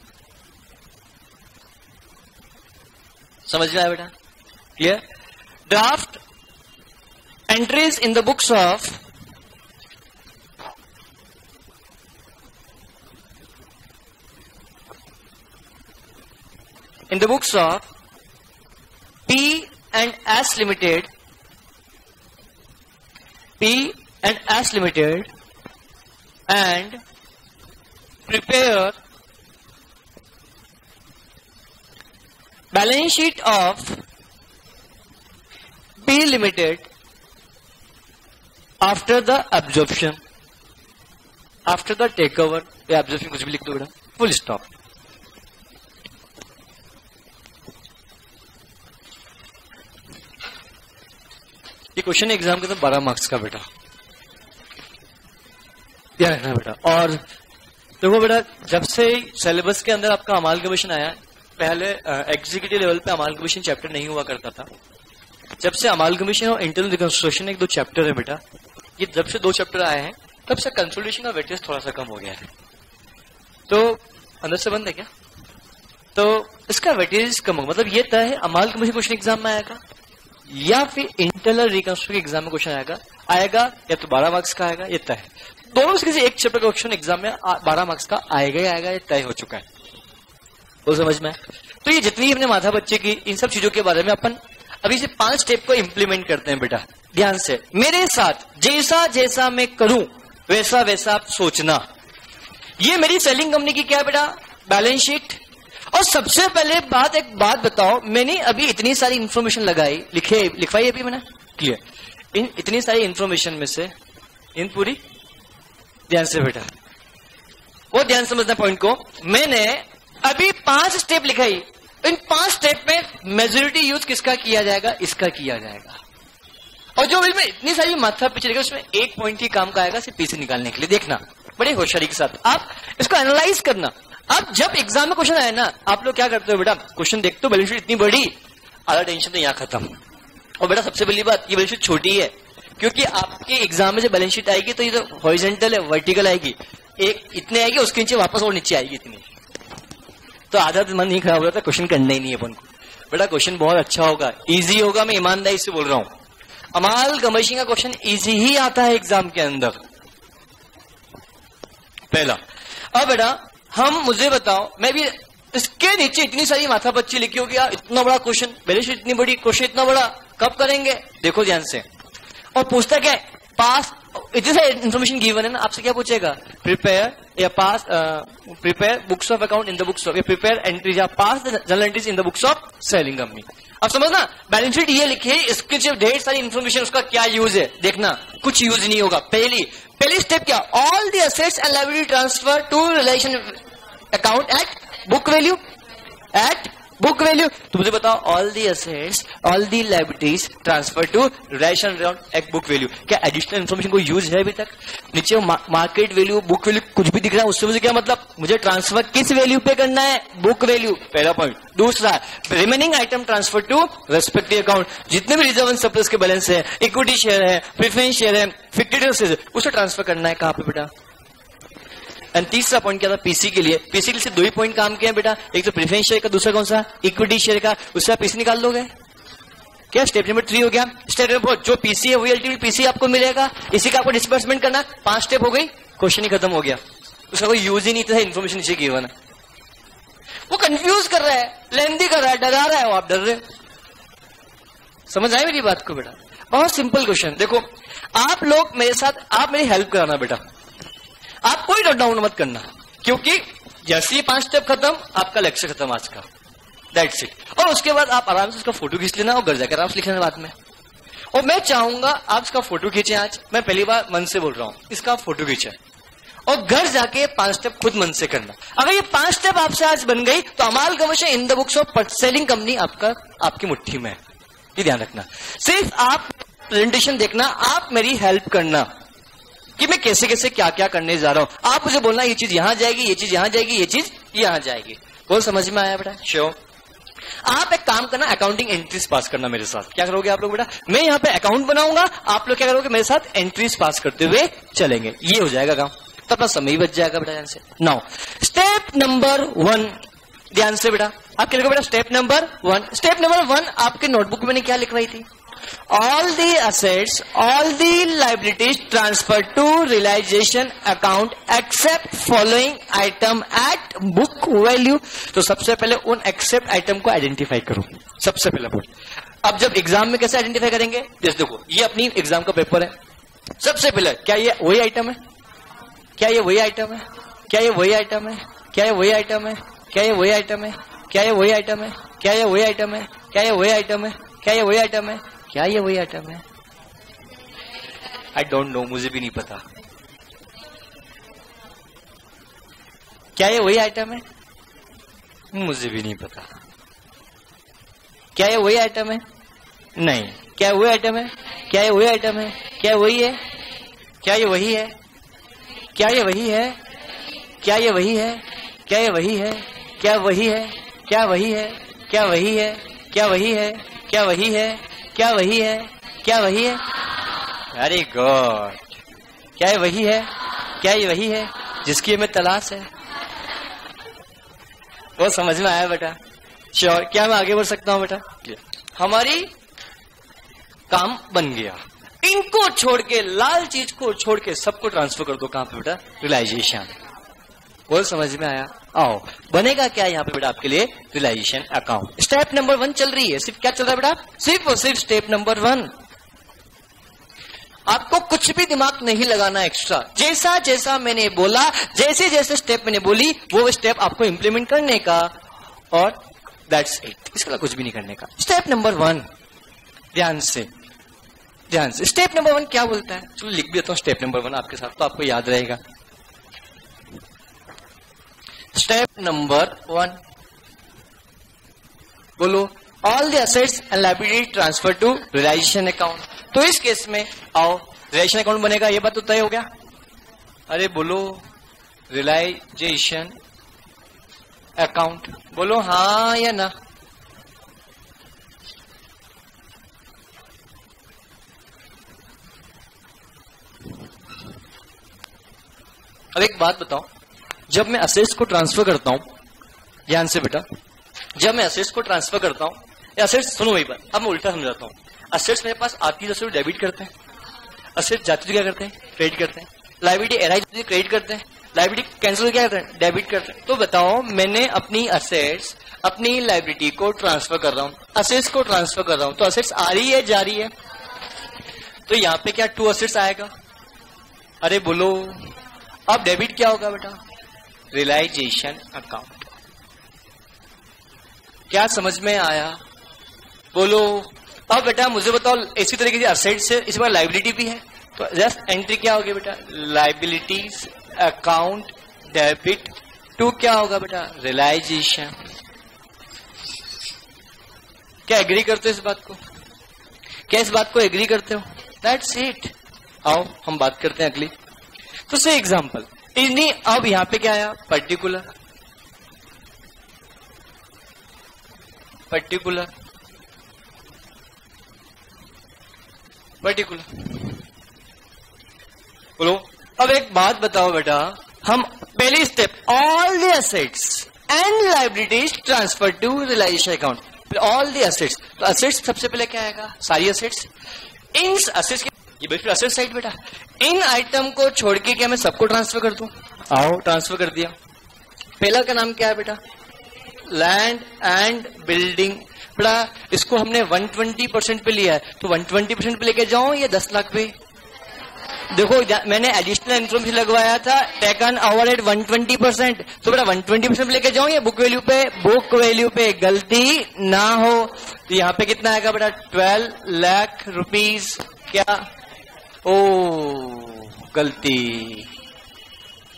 समझ में आया बेटा? Clear? Draft entries in the books of P and S Limited, and prepare balance sheet of P Limited after the absorption, after the takeover, या absorption कुछ भी लिख दो बेटा, full stop। ये क्वेश्चन एग्जाम के तो 12 मार्क्स का बेटा, क्या रखना बेटा। और देखो बेटा, जब से सिलेबस के अंदर आपका अमालगमेशन आया, पहले एग्जीक्यूटिव लेवल पे अमालगमेशन चैप्टर नहीं हुआ करता था। जब से अमालगमेशन और इंटरनल रिकंस्ट्रक्शन एक दो चैप्टर है बेटा, ये जब से 2 चैप्टर आए हैं तब से कंसोलिडेशन का वेटेज थोड़ा सा कम हो गया है। तो अंदर से बंद है क्या? तो इसका वेटेज कम होगा, मतलब ये तय है अमालगमेशन क्वेश्चन एग्जाम में आएगा या फिर इंटरनल रिकंस्ट्रक्शन एग्जाम में क्वेश्चन आएगा या तो 12 मार्क्स का आएगा, ये तय है। दोनों से किसी एक चैप्टर का क्वेश्चन एग्जाम में 12 मार्क्स का आएगा ही आएगा, ये तय हो चुका है। वो समझ में? तो ये जितनी अपने माथा बच्चे की इन सब चीजों के बारे में अपन अभी से 5 स्टेप को इंप्लीमेंट करते हैं बेटा, ध्यान से मेरे साथ। जैसा जैसा मैं करूं वैसा वैसा आप सोचना। ये मेरी सेलिंग कंपनी की क्या है बेटा? Balance sheet. और सबसे पहले एक बात बताओ, मैंने अभी इतनी सारी इंफॉर्मेशन लिखवाई अभी मैंने, क्लियर? इन इतनी सारी इंफॉर्मेशन में से इन पूरी ध्यान से बेटा, वो ध्यान समझना पॉइंट को। मैंने अभी 5 स्टेप लिखाई, इन 5 स्टेप में मेजोरिटी यूज किसका किया जाएगा? इसका किया जाएगा। और जो इसमें इतनी सारी माथा पीछे लेगा, उसमें एक पॉइंट ही काम का आएगा सिर्फ पीछे निकालने के लिए। देखना बड़े होशियारी के साथ आप इसको एनालाइज करना। अब जब एग्जाम में क्वेश्चन आए ना, आप लोग क्या करते हो बेटा? क्वेश्चन देखते हो, बैलेंस शीट इतनी बड़ी, आधा टेंशन तो यहाँ खत्म। और बेटा सबसे पहली बात, ये बैलेंस शीट छोटी है, क्योंकि आपके एग्जाम में जब बैलेंस शीट आएगी तो ये तो हॉरिजॉन्टल है, वर्टिकल आएगी, एक इतने आएगी, उसके नीचे वापस और नीचे आएगी इतनी। तो आधा तो मन नहीं खराब हो रहा था, क्वेश्चन करना ही नहीं है अपन को। बेटा क्वेश्चन बहुत अच्छा होगा, इजी होगा, मैं ईमानदारी से बोल रहा हूं। अमालगमेशन का क्वेश्चन इजी ही आता है एग्जाम के अंदर, पहला। अब बेटा मुझे बताओ, मैं भी इसके नीचे इतनी सारी माथा पच्ची लिखी होगी, इतना बड़ा क्वेश्चन, बैलेंस शीट इतनी बड़ी, क्वेश्चन इतना बड़ा, कब करेंगे? देखो ध्यान से। और पूछता क्या है? पास, इतनी सारी इन्फॉर्मेशन गिवन है ना, आपसे क्या पूछेगा? प्रिपेयर या pass, prepare books of account in the books of, या प्रिपेयर एंट्रीज या pass journal entries in the books of selling company. अब समझना, बैलेंस शीट ये लिखे, इसके जो ढेर सारी इन्फॉर्मेशन, उसका क्या यूज है देखना, कुछ यूज नहीं होगा। पहली स्टेप क्या? All the assets and liability transfer to relation account at book value, at book value. तो मुझे बताओ all the assets all the liabilities transfer to relation around एक बुक वैल्यू। क्या एडिशनल इन्फॉर्मेशन को यूज है अभी तक? नीचे मार्केट वैल्यू बुक वैल्यू कुछ भी दिख रहा है, उससे मुझे क्या मतलब? मुझे ट्रांसफर किस वैल्यू पे करना है? बुक वैल्यू, पहला पॉइंट। दूसरा, remaining item transfer to respective account. जितने भी रिजर्व एंड सरप्लस के बैलेंस है, इक्विटी शेयर है, प्रेफरेंस शेयर है, फिक्सेड शेयर, उसे ट्रांसफर करना है कहां पे बेटा? एंड तीसरा पॉइंट क्या था पीसी के लिए? पीसी के लिए सिर्फ 2 ही पॉइंट काम किए हैं बेटा, एक तो प्रेफरेंस शेयर का, दूसरा कौन सा? इक्विटी शेयर का। उससे आप पीसी निकाल दोगे क्या? स्टेप नंबर 3 हो गया। स्टेप नंबर 4, जो पीसी है वही अल्टीमेट पीसी आपको मिलेगा, इसी का आपको डिस्बर्समेंट करना। 5 स्टेप हो गई, क्वेश्चन ही खत्म हो गया। उसका कोई यूज ही नहीं था, इन्फॉर्मेशन नीचे गिवन है। वो कंफ्यूज कर रहा है, लेंदी कर रहा है, डरा रहा है, वो आप डर रहे हो। समझ आई मेरी बात को बेटा? बहुत सिंपल क्वेश्चन। देखो आप लोग मेरे साथ, आप मेरी हेल्प कराना बेटा, आप कोई नोट डाउन मत करना, क्योंकि जैसे ही 5 स्टेप खत्म आपका लेक्चर खत्म आज का, दैट्स इट। और उसके बाद आप आराम से उसका फोटो खींच लेना और घर जाकर आप लिख लेना बाद में। और मैं चाहूंगा आप इसका फोटो खींचे। आज मैं पहली बार मन से बोल रहा हूं, इसका फोटो खींचे और घर जाके 5 स्टेप खुद मन से करना। अगर ये 5 स्टेप आपसे आज बन गई तो amalgamation in the books of selling company आपका आपकी मुट्ठी में है। ये ध्यान रखना। सिर्फ आप प्रेजेंटेशन देखना, आप मेरी हेल्प करना कि मैं कैसे कैसे क्या क्या करने जा रहा हूं। आप मुझे बोलना ये चीज यहां जाएगी, ये चीज यहां जाएगी, ये चीज यहां जाएगी। बोल समझ में आया बेटा? श्योर। आप एक काम करना, अकाउंटिंग एंट्रीज पास करना मेरे साथ। क्या करोगे आप लोग बेटा? मैं यहाँ पे अकाउंट बनाऊंगा, आप लोग क्या करोगे? मेरे साथ एंट्रीज पास करते हुए चलेंगे। ये हो जाएगा काम, तो अपना समय ही बच जाएगा बेटा। ध्यान से नाउ स्टेप नंबर 1, ध्यान से बेटा आप क्या लिखोगे बेटा? Step number 1। स्टेप नंबर 1 आपके नोटबुक में मैंने क्या लिखवाई थी? All the assets, all the liabilities transferred to realization account except following item at book value। तो सबसे पहले उन एक्सेप्ट आइटम को आइडेंटिफाई करो, सबसे पहला पॉइंट। अब जब एग्जाम में कैसे आइडेंटिफाई करेंगे? जैसे देखो ये अपनी एग्जाम का पेपर है। सबसे पहले क्या ये वही आइटम है? क्या ये वही आइटम है? क्या ये वही आइटम है? क्या ये वही आइटम है? क्या ये वही आइटम है? क्या ये वही आइटम है? क्या ये वही आइटम है? क्या ये वही आइटम है? क्या ये वही आइटम है? क्या ये वही आइटम है? आई डोंट नो, मुझे भी नहीं पता। क्या ये वही आइटम है? मुझे भी नहीं पता। क्या ये वही आइटम है? नहीं। क्या वही आइटम है? क्या ये वही आइटम है? क्या वही है? क्या ये वही है? क्या ये वही है? क्या ये वही है? क्या ये वही है? क्या वही है? क्या वही है? क्या वही है? क्या वही है? क्या वही है? क्या वही है? क्या वही है? Very good. क्या ये वही है? क्या ये वही है जिसकी हमें तलाश है? वो समझ में आया बेटा? श्योर। क्या मैं आगे बढ़ सकता हूं बेटा? हमारी काम बन गया। इनको छोड़ के, लाल चीज को छोड़ के सबको ट्रांसफर कर दो। कहां पे बेटा? रियलाइजेशन। वो समझ में आया? आओ बनेगा क्या यहाँ पे बेटा आपके लिए? Realisation account. स्टेप नंबर 1 चल रही है। सिर्फ क्या चल रहा है बेटा? सिर्फ और सिर्फ स्टेप नंबर 1। आपको कुछ भी दिमाग नहीं लगाना एक्स्ट्रा। जैसा जैसा मैंने बोला, जैसे जैसे स्टेप मैंने बोली, वो स्टेप आपको इंप्लीमेंट करने का, और दैट्स इट। इसके अलावा कुछ भी नहीं करने का। स्टेप नंबर 1, ध्यान से ध्यान से। स्टेप नंबर 1 क्या बोलता है? चलो लिख भी देता हूं स्टेप नंबर 1 आपके साथ, तो आपको याद रहेगा। स्टेप नंबर 1 बोलो, all the assets and liability transfer to realisation account. तो इस केस में आओ, रियलाइजेशन अकाउंट बनेगा, ये बात तो तय हो गया। अरे बोलो रियलाइजेशन अकाउंट, बोलो हाँ या ना। अब एक बात बताओ, जब मैं असेट्स को ट्रांसफर करता हूं, ध्यान से बेटा, जब मैं असेट्स को ट्रांसफर करता हूं, असेट्स सुनो वही बात, अब मैं उल्टा समझाता हूं। असेट्स मेरे पास आती है तो डेबिट करते हैं, असेट्स जाती तो क्या करते हैं? क्रेडिट करते हैं। लायबिलिटी एराइज होती है, क्रेडिट करते हैं। लायबिलिटी कैंसिल क्या करते हैं? डेबिट करते हैं। तो बताओ, मैंने अपनी असेट्स, अपनी लायबिलिटी को ट्रांसफर कर रहा हूं, असेट्स को ट्रांसफर कर रहा हूं, तो असेट्स आ रही है, जा रही है। तो यहां पे क्या 2 असेट्स आएगा? अरे बोलो, अब डेबिट क्या होगा बेटा? Realisation account. क्या समझ में आया? बोलो। अब बेटा मुझे बताओ, इसी तरीके से असेट्स है, इसी बार लायबिलिटी भी है, तो जस्ट एंट्री क्या होगी बेटा? लायबिलिटीज अकाउंट डेबिट टू क्या होगा बेटा? रियलाइजेशन। क्या एग्री करते हो इस बात को? क्या इस बात को एग्री करते हो? That's it. आओ हम बात करते हैं अगली। तो से एग्जाम्पल इन्हीं, अब यहां पे क्या आया? Particular, particular, particular. बोलो अब एक बात बताओ बेटा, हम पहली step all the assets and liabilities transfer to realisation account. All the assets, तो एसेट्स सबसे पहले क्या आएगा? सारी एसेट्स। इन एसेट्स, ये बिल्कुल एसेट साइड बेटा। इन आइटम को छोड़ के क्या मैं सबको ट्रांसफर कर दूं? आओ ट्रांसफर कर दिया। पहला का नाम क्या है बेटा? Land and building. बेटा इसको हमने 120% पे लिया है, तो 120% पे लेके जाऊं या 10 लाख पे? देखो मैंने एडिशनल इन्फ्लोरेंस लगवाया था, टेकन ओवर एट 120%, तो बेटा 120% पे लेके जाऊं या बुक वैल्यू पे? बुक वैल्यू पे, गलती ना हो। तो यहाँ पे कितना आएगा बेटा? 12 लाख रुपीज। क्या? ओ गलती,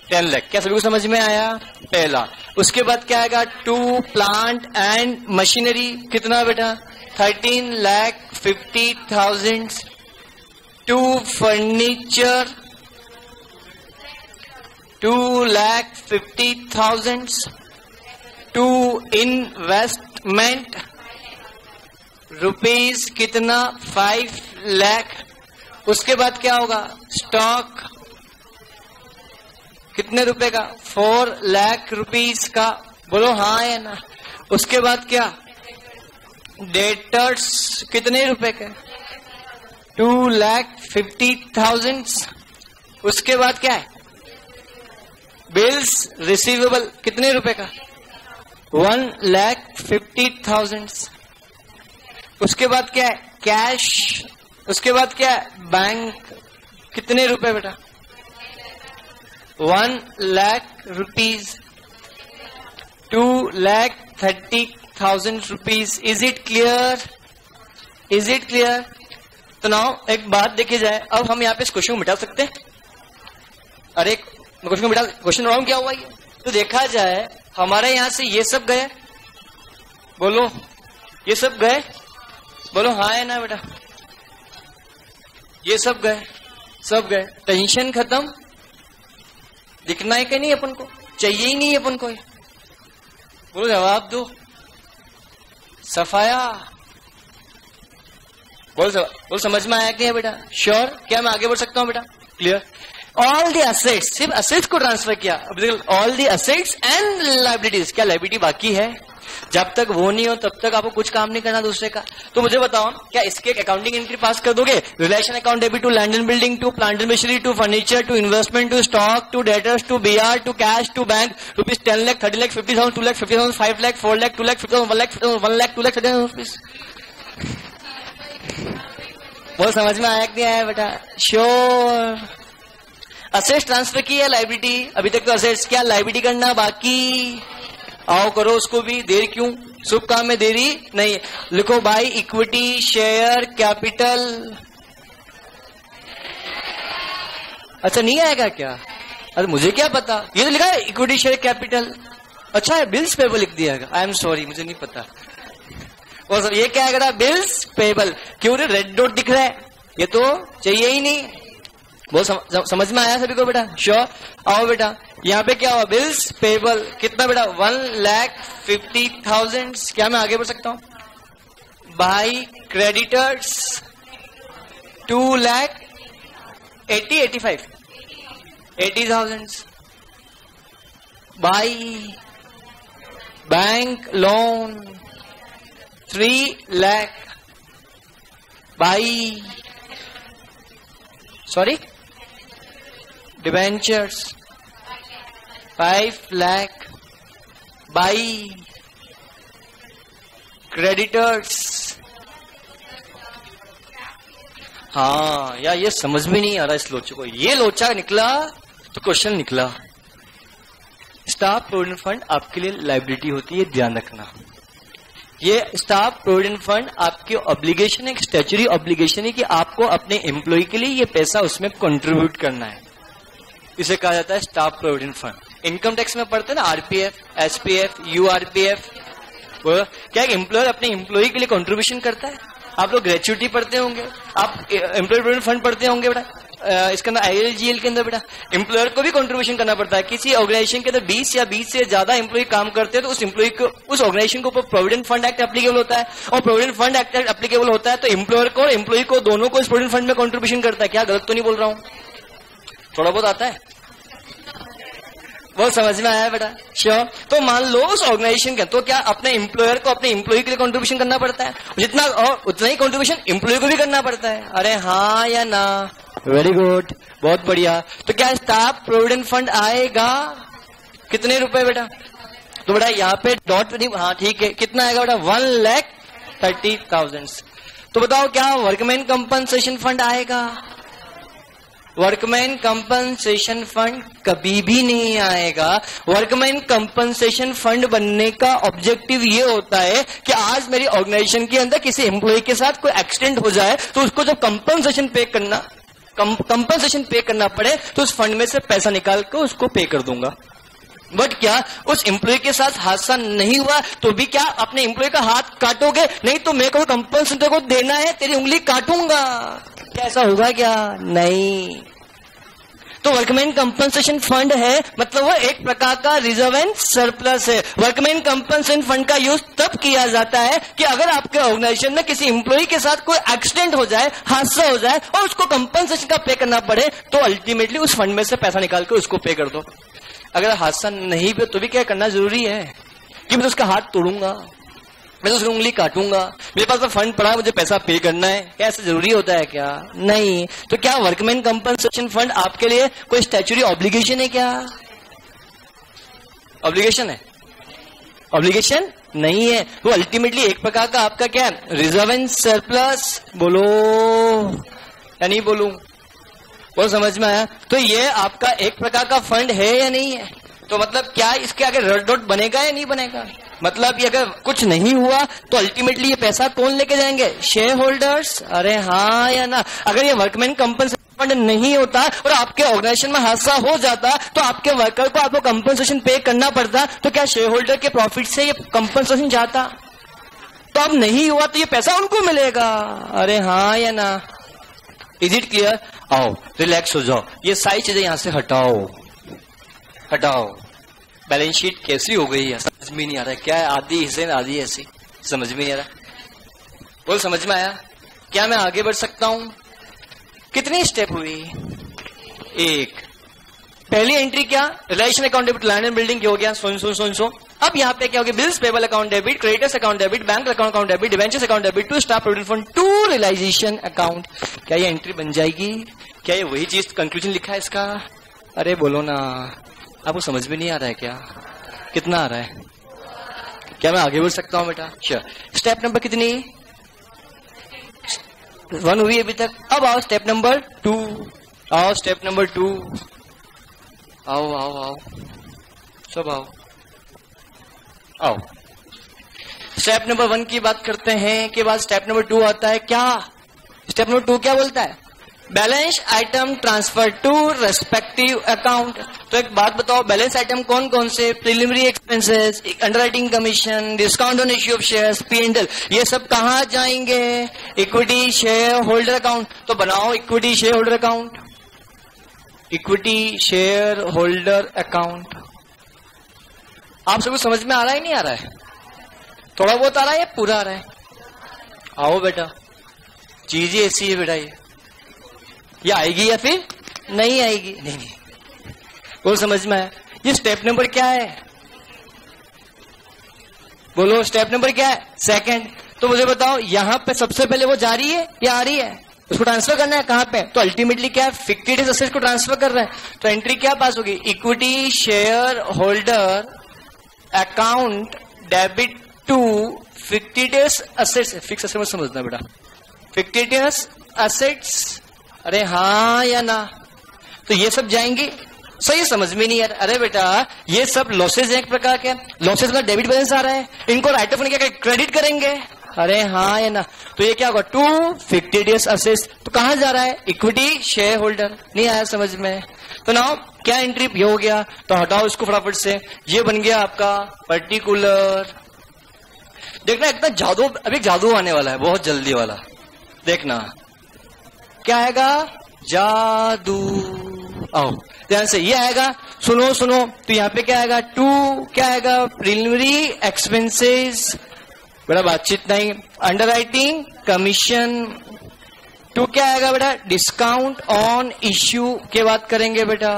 10 लाख। क्या सभी को समझ में आया? पहला। उसके बाद क्या आएगा? 2 प्लांट एंड मशीनरी। कितना बेटा? 13,50,000। 2 फर्नीचर, 2,50,000। 2 इन्वेस्टमेंट रुपीज कितना? 5 लाख। उसके बाद क्या होगा? स्टॉक कितने रुपए का? 4 लाख रुपीज का। बोलो हाँ या ना। उसके बाद क्या? डेटर्स कितने रुपए के? 2,50,000। उसके बाद क्या है? बिल्स रिसीवेबल कितने रुपए का? 1,50,000। उसके बाद क्या है? कैश। उसके बाद क्या है? बैंक कितने रुपए बेटा? 1 lakh rupees. 2,30,000 rupees. Is it clear? Is it clear? तो नाउ एक बात देखी जाए, अब हम यहाँ पे इस क्वेश्चन को मिटा सकते हैं। अरे क्वेश्चन को मिटा, क्वेश्चन रॉन्ग क्या हुआ ये? तो देखा जाए हमारे यहाँ से ये सब गए। बोलो ये सब गए? बोलो हाँ है ना बेटा? ये सब गए, सब गए। टेंशन खत्म। दिखना है कि नहीं? अपन को चाहिए ही नहीं अपन को। बोलो जवाब दो। सफाया। बोल समझ में आया क्या बेटा? श्योर? क्या मैं आगे बढ़ सकता हूं बेटा? क्लियर? ऑल द एसेट्स, सिर्फ एसेट्स को ट्रांसफर किया। अब all the assets and liabilities. क्या लायबिलिटी बाकी है? जब तक वो नहीं हो तब तक आपको कुछ काम नहीं करना दूसरे का। तो मुझे बताओ, क्या इसके अकाउंटिंग एंट्री पास कर दोगे? Relation account debit to land and building, to plant and machinery, to furniture, to investment, to stock, to debtors, to BR, to cash, to bank, rupees 10 lakh, 30 lakh, 50,000, 2 lakh, 50,000, 5 lakh, 4 lakh, 2 lakh, 50,000, 1 lakh, 50,000, 1 lakh, 2 lakh, 30,000 rupees. वो समझ में आया कि आया बेटा? श्योर। असेट्स ट्रांसफर की है, लायबिलिटी अभी तक तो असेट्स, क्या लायबिलिटी करना बाकी? आओ करो उसको भी। देर क्यों? शुभ काम में देरी नहीं। लिखो भाई, इक्विटी, शेयर, कैपिटल। अच्छा नहीं आएगा क्या? अरे मुझे क्या पता, ये तो लिखा है इक्विटी, शेयर, कैपिटल। अच्छा है, बिल्स पेबल लिख दिया। आई एम सॉरी, मुझे नहीं पता। और सर ये क्या है? Bills payable. क्यों रे रेड डॉट दिख रहा है? ये तो चाहिए ही नहीं। वो समझ में आया सभी को बेटा? श्योर? आओ बेटा, यहाँ पे क्या हुआ? बिल्स पेबल कितना बेटा? 1,50,000। क्या मैं आगे बढ़ सकता हूं भाई? क्रेडिटर्स 2,80,000 भाई। बैंक लोन 3 लाख भाई। Sorry, debentures 5 lakh by. Creditors, हाँ यार ये समझ में नहीं आ रहा इस लोचे को। ये लोचा निकला तो क्वेश्चन निकला। स्टाफ प्रोविडेंट फंड आपके लिए लायबिलिटी होती है, ध्यान रखना। ये स्टाफ प्रोविडेंट फंड आपकी ऑब्लिगेशन है, एक स्टैच्यूटरी ऑब्लिगेशन है कि आपको अपने एम्प्लॉय के लिए ये पैसा उसमें कंट्रीब्यूट करना है। इसे कहा जाता है staff provident fund. Income tax में पढ़ते हैं ना, आरपीएफ, एसपीएफ, यूआरपीएफ, क्या एक एम्प्लॉयर अपने एम्प्लॉय के लिए कंट्रीब्यूशन करता है? आप लोग ग्रेच्युटी पढ़ते होंगे, आप एम्प्लॉय प्रोविडेंट फंड पढ़ते होंगे बेटा, इसके अंदर ILGL के अंदर बेटा एम्प्लॉयर को भी कंट्रीब्यूशन करना पड़ता है। किसी ऑर्गेनाइजेशन के अंदर 20 या 20 से ज्यादा एम्प्लॉय काम करते हैं तो उस एम्प्लॉय को, उस ऑर्गेनाइजेशन के ऊपर प्रोविडेंट फंड एक्ट एप्लीकेबल होता है, और प्रोविडेंट फंड एक्ट एप्लीकेबल होता है तो एम्प्लॉयर को और एम्प्लॉय को दोनों को इस प्रोविडेंट फंड में कंट्रीब्यूशन करता है। क्या गलत तो नहीं बोल रहा हूं? थोड़ा बहुत आता है? वो समझ में आया बेटा? श्योर। तो मान लो उस ऑर्गेनाइजेशन के तो क्या अपने एम्प्लॉयर को अपने एम्प्लॉय के लिए कंट्रीब्यूशन करना पड़ता है, जितना और उतना ही कंट्रीब्यूशन एम्प्लॉय को भी करना पड़ता है। अरे हाँ या ना? वेरी गुड, बहुत बढ़िया। तो क्या स्टाफ प्रोविडेंट फंड आएगा? कितने रुपए बेटा? तो बेटा यहाँ पे डॉट नहीं, हाँ ठीक है, कितना आएगा बेटा? 1,30,000। तो बताओ क्या वर्कमैन कंपनसेशन फंड आएगा? वर्कमैन कंपनसेशन फंड कभी भी नहीं आएगा। वर्कमैन कंपनसेशन फंड बनने का ऑब्जेक्टिव ये होता है कि आज मेरी ऑर्गेनाइजेशन के अंदर किसी एम्प्लॉय के साथ कोई एक्सीडेंट हो जाए तो उसको जब कंपनसेशन पे करना पड़े तो उस फंड में से पैसा निकाल कर उसको पे कर दूंगा। बट क्या उस एम्प्लॉय के साथ हादसा नहीं हुआ तो भी क्या अपने एम्प्लॉय का हाथ काटोगे? नहीं तो मेरे को कंपनसेशन को देना है, तेरी उंगली काटूंगा। क्या ऐसा होगा क्या? नहीं। तो वर्कमैन कंपनसेशन फंड है मतलब वो एक प्रकार का रिजर्व एंड सरप्लस है। वर्कमैन कंपनसेशन फंड का यूज तब किया जाता है कि अगर आपके ऑर्गेनाइजेशन में किसी एम्प्लॉय के साथ कोई एक्सीडेंट हो जाए, हादसा हो जाए और उसको कंपनसेशन का पे करना पड़े तो अल्टीमेटली उस फंड में से पैसा निकाल कर उसको पे कर दो। अगर हादसा नहीं भी तो भी क्या करना जरूरी है कि मैं तो उसका हाथ तोड़ूंगा, मैं तो उसकी उंगली काटूंगा, मेरे पास तो फंड पड़ा है, मुझे पैसा पे करना है। क्या ऐसा जरूरी होता है क्या? नहीं। तो क्या वर्कमैन कंपनसेशन फंड आपके लिए कोई स्टैच्यूटरी ऑब्लिगेशन है क्या? ऑब्लिगेशन है? ऑब्लिगेशन नहीं है। वो अल्टीमेटली एक प्रकार का आपका क्या है? Reserve and surplus. बोलो या नहीं बोलूं? वो समझ में आया? तो ये आपका एक प्रकार का फंड है या नहीं है? तो मतलब क्या इसके आगे रेड डॉट बनेगा या नहीं बनेगा? मतलब ये अगर कुछ नहीं हुआ तो अल्टीमेटली ये पैसा कौन लेके जाएंगे? Share holders. अरे हाँ या ना? अगर ये वर्कमैन कंपनसेशन फंड नहीं होता और आपके ऑर्गेनाइजेशन में हादसा हो जाता तो आपके वर्कर को आपको कंपनसेशन पे करना पड़ता, तो क्या शेयर होल्डर के प्रॉफिट से ये कंपनसेशन जाता? तो अब नहीं हुआ तो ये पैसा उनको मिलेगा। अरे हाँ या ना? Is it clear? आओ रिलैक्स हो जाओ, ये सारी चीजें यहां से हटाओ। बैलेंस शीट कैसी हो गई है समझ में नहीं आ रहा है। क्या है? आधी ऐसे आधी ऐसी, समझ में नहीं आ रहा। बोल समझ में आया? क्या मैं आगे बढ़ सकता हूं? कितनी स्टेप हुई? एक। पहली एंट्री क्या? Relation account debit, land and building हो गया, सो। अब यहाँ पे क्या हो गया? Bills payable account debit, creditors account debit, bank account debit, debentures account debit, to staff provident fund, to realisation account. क्या ये एंट्री बन जाएगी? क्या ये वही चीज कंक्लूजन लिखा है इसका? अरे बोलो ना, आपको समझ में नहीं आ रहा है क्या? कितना आ रहा है? क्या मैं आगे बढ़ सकता हूं बेटा? श्योर। स्टेप नंबर कितनी? 1 हुई अभी तक। अब आओ स्टेप नंबर 2। आओ स्टेप नंबर 2। आओ सब आओ। स्टेप नंबर 1 की बात करते हैं के बाद स्टेप नंबर 2 आता है। क्या स्टेप नंबर 2 क्या बोलता है? Balance item transfer to respective account. तो एक बात बताओ, बैलेंस आइटम कौन कौन से? Preliminary expenses, underwriting commission, discount on issue of shares, P&L, ये सब कहाँ जाएंगे? Equity share holder account. तो बनाओ equity share holder account. Equity share holder account. आप सबको समझ में आ रहा है नहीं आ रहा है? थोड़ा बहुत आ रहा है या पूरा आ रहा है? आओ बेटा, चीज ही ऐसी है बेटा। ये आएगी या फिर नहीं आएगी? नहीं। वो समझ में आया? ये स्टेप नंबर क्या है? बोलो स्टेप नंबर क्या है? सेकंड। तो मुझे बताओ यहां पे सबसे पहले वो जा रही है या आ रही है? उसको ट्रांसफर करना है कहां पे? तो अल्टीमेटली क्या है? फिक्सेड एसेट्स को ट्रांसफर कर रहा है। तो एंट्री क्या पास होगी? Equity share holder account debit to fixed assets. Fix asset समझना बेटा, फिक्सेड एसेट्स। अरे हाँ या ना? तो ये सब जाएंगे। सही समझ में नहीं आ रहा? अरे बेटा ये सब लॉसेज है एक प्रकार के। लॉसेज का डेबिट बैलेंस आ रहा है, इनको राइट ऑफ क्या क्रेडिट करेंगे? अरे हाँ या ना? तो ये क्या होगा? To fixed assets. तो कहां जा रहा है? Equity share holder. नहीं आया समझ में? तो नाउ क्या एंट्री ये हो गया? तो हटाओ इसको फटाफट से। ये बन गया आपका पर्टिकुलर देखना इतना जादू, अभी जादू आने वाला है बहुत जल्दी वाला, देखना क्या आएगा, जादू। आओ ध्यान से, ये आएगा, सुनो सुनो, तो यहाँ पे क्या आएगा, टू क्या आएगा, प्रिलिमिनरी एक्सपेंसेस, बेटा बातचीत नहीं, अंडर राइटिंग कमीशन, टू क्या आएगा बेटा, डिस्काउंट ऑन इश्यू के बात करेंगे बेटा,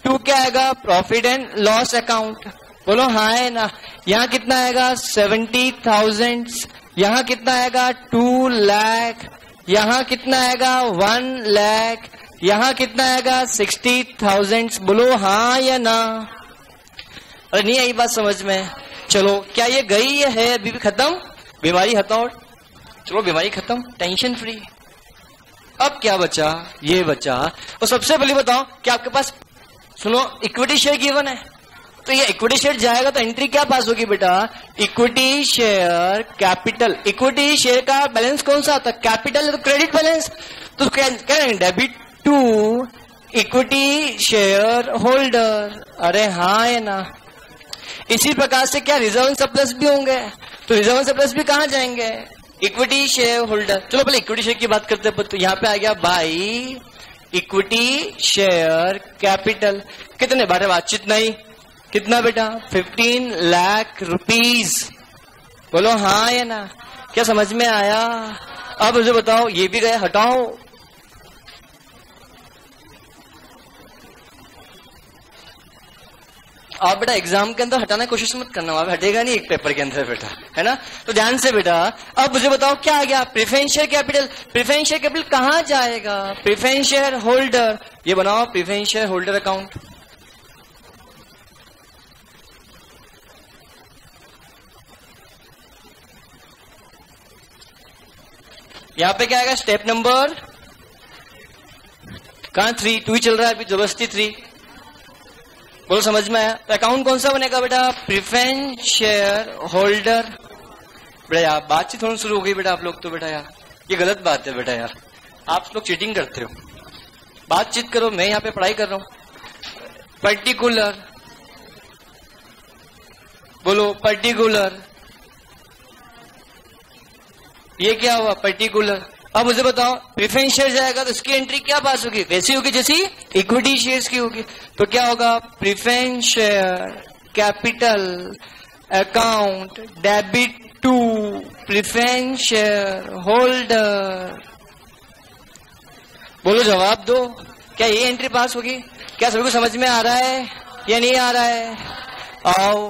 टू क्या आएगा, प्रॉफिट एंड लॉस अकाउंट, बोलो हाँ है ना। यहाँ कितना आएगा, 70,000, यहाँ कितना आएगा, 2 लाख, यहाँ कितना आएगा, 1 लाख, यहाँ कितना आएगा, 60,000, बोलो हाँ या ना। अरे नहीं आई बात समझ में, चलो क्या ये गई है अभी भी खत्म, बीमारी हटाओ, चलो बीमारी खत्म, टेंशन फ्री। अब क्या बचा, ये बचा, और सबसे पहले बताओ क्या आपके पास, सुनो इक्विटी शेयर गिवन है, तो ये इक्विटी शेयर जाएगा तो एंट्री क्या पास होगी बेटा, equity share capital, equity share का बैलेंस कौन सा आता है, कैपिटल, तो क्रेडिट बैलेंस, तो क्या debit to equity share holder, अरे हाँ है ना। इसी प्रकार से क्या रिजर्व एंड सरप्लस भी होंगे, तो रिजर्व एंड सरप्लस भी कहाँ जाएंगे, इक्विटी शेयर होल्डर। चलो पहले इक्विटी शेयर की बात करते हैं, तो यहाँ पे आ गया बाई इक्विटी शेयर कैपिटल, कितने बारे बातचीत नहीं, कितना बेटा, 15 लाख रुपीज, बोलो हाँ या ना, क्या समझ में आया। अब मुझे बताओ, ये भी गए, हटाओ, आप बेटा एग्जाम के अंदर हटाने की कोशिश मत करना, आप हटेगा नहीं एक पेपर के अंदर बेटा, है ना। तो ध्यान से बेटा, अब मुझे बताओ क्या आ गया, preference share capital, preference share capital कहाँ जाएगा, प्रेफरेंस शेयर होल्डर, ये बनाओ प्रेफरेंस शेयर होल्डर अकाउंट। यहां पे क्या आएगा, स्टेप नंबर कहां, 3, 2 ही चल रहा है अभी, जबरदस्ती 3, बोलो समझ में आया। तो अकाउंट कौन सा बनेगा बेटा, प्रेफरेंस शेयर होल्डर। बेटा यार बातचीत होनी शुरू हो गई बेटा, आप लोग तो बेटा यार ये गलत बात है बेटा यार, आप लोग चीटिंग करते हो, बातचीत करो, मैं यहाँ पे पढ़ाई कर रहा हूं। पर्टिकुलर, बोलो पर्टिकुलर, ये क्या हुआ, पर्टिकुलर। अब मुझे बताओ प्रेफरेंस शेयर जाएगा तो इसकी एंट्री क्या पास होगी, वैसी होगी जैसी इक्विटी शेयर्स की होगी, तो क्या होगा, preference share capital account debit to preference share holder. बोलो जवाब दो, क्या ये एंट्री पास होगी, क्या सभी को समझ में आ रहा है या नहीं आ रहा है। आओ